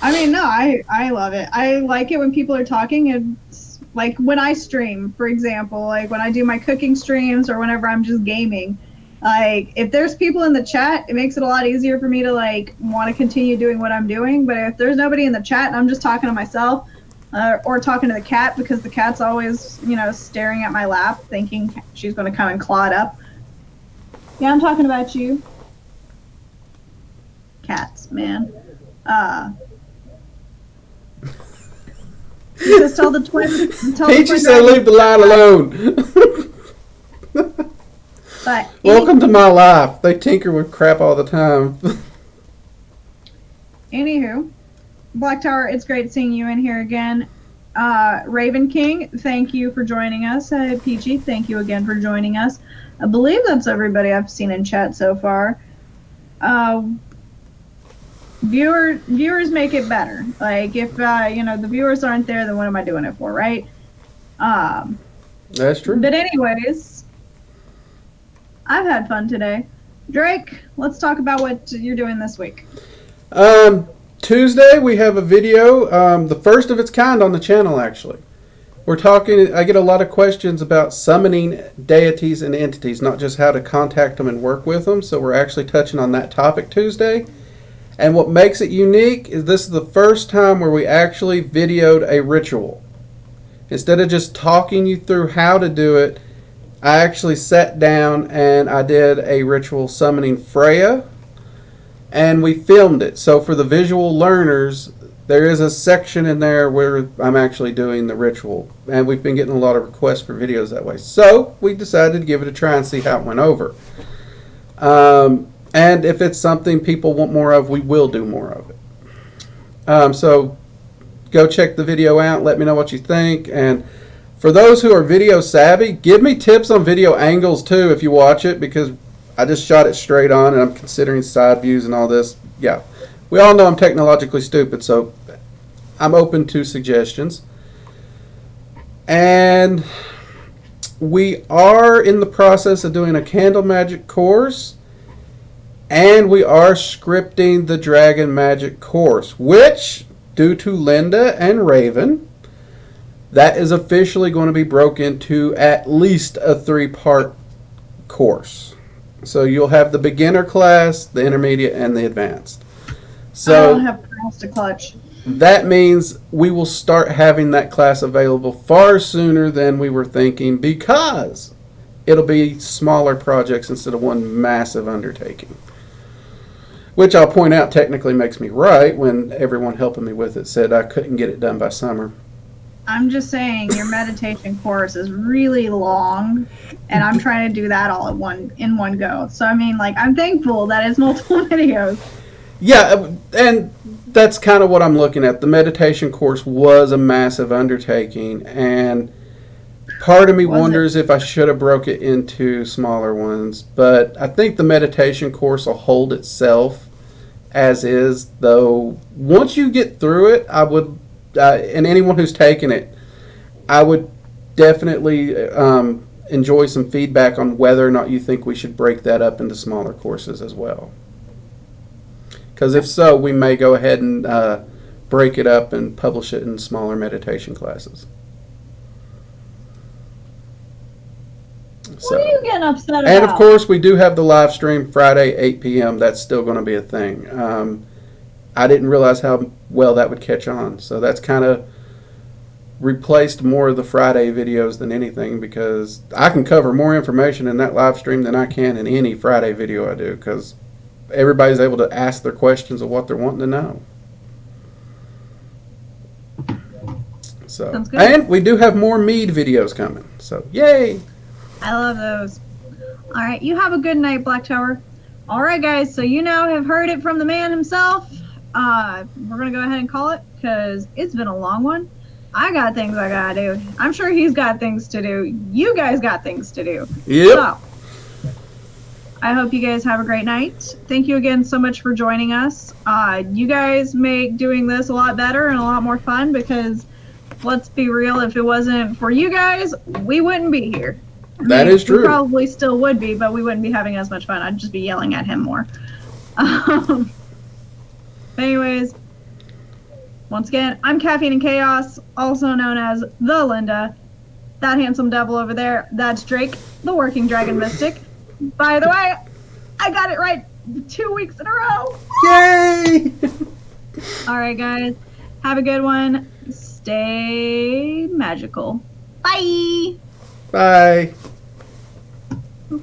I mean, no, I love it. I like it when people are talking. It's like when I stream, for example, like when I do my cooking streams or whenever I'm just gaming. Like, if there's people in the chat, it makes it a lot easier for me to, like, want to continue doing what I'm doing. But if there's nobody in the chat and I'm just talking to myself or talking to the cat because the cat's always, staring at my lap thinking she's going to come and claw it up. Yeah, I'm talking about you. Cats, man. Just tell the twins. Peachy said leave the light alone. But Welcome to my life. They tinker with crap all the time. Anywho, Black Tower, it's great seeing you in here again. Raven King, thank you for joining us. Peachy, thank you again for joining us. I believe that's everybody I've seen in chat so far. Viewers make it better. Like, if the viewers aren't there, then what am I doing it for, right? That's true. But anyways, I've had fun today. Drake, let's talk about what you're doing this week. Tuesday we have a video, the first of its kind on the channel, actually. We're talking, I get a lot of questions about summoning deities and entities, not just how to contact them and work with them, so we're actually touching on that topic Tuesday. And what makes it unique is this is the first time where we actually videoed a ritual. Instead of just talking you through how to do it, I actually sat down and I did a ritual summoning Freya, and we filmed it. So for the visual learners, there is a section in there where I'm actually doing the ritual, and we've been getting a lot of requests for videos that way. So we decided to give it a try and see how it went over. And if it's something people want more of, we will do more of it. So go check the video out. Let me know what you think. And for those who are video savvy, give me tips on video angles too if you watch it, because I just shot it straight on and I'm considering side views and all this. Yeah, we all know I'm technologically stupid, so I'm open to suggestions. And we are in the process of doing a Candle Magic course, and we are scripting the Dragon Magick course, which, due to Linda and Raven, that is officially going to be broken into at least a 3-part course. So you'll have the beginner class, the intermediate, and the advanced. So I don't have pearls to clutch. that means we will start having that class available far sooner than we were thinking, because it'll be smaller projects instead of one massive undertaking. Which I'll point out technically makes me right when everyone helping me with it said I couldn't get it done by summer. I'm just saying your meditation course is really long, and I'm trying to do that all in one go. So I mean, like, I'm thankful that it's multiple videos. Yeah, and that's kind of what I'm looking at. The meditation course was a massive undertaking, and part of me wonders if I should have broke it into smaller ones. But I think the meditation course will hold itself as is, though once you get through it, I would, and anyone who's taken it, I would definitely enjoy some feedback on whether or not you think we should break that up into smaller courses as well. Because if so, we may go ahead and break it up and publish it in smaller meditation classes. What are you getting upset about? And of course, we do have the live stream Friday, 8 p.m. That's still going to be a thing. I didn't realize how well that would catch on. So that's kind of replaced more of the Friday videos than anything, because I can cover more information in that live stream than I can in any Friday video I do, because everybody's able to ask their questions of what they're wanting to know. So, and we do have more Mead videos coming. So, yay! I love those. All right, you have a good night, Black Tower. All right, guys, so you now have heard it from the man himself. We're going to go ahead and call it, because it's been a long one. I got things I got to do. I'm sure he's got things to do. You guys got things to do. Yep. So, I hope you guys have a great night. Thank you again so much for joining us. You guys make doing this a lot better and a lot more fun, because let's be real, if it wasn't for you guys, we wouldn't be here. That is true. We probably still would be, but we wouldn't be having as much fun. I'd just be yelling at him more. Anyways, once again, I'm Caffeine and Chaos, also known as the Linda. That handsome devil over there, that's Drake, the working dragon mystic. By the way, I got it right 2 weeks in a row. Yay! All right, guys. Have a good one. Stay magical. Bye. Bye.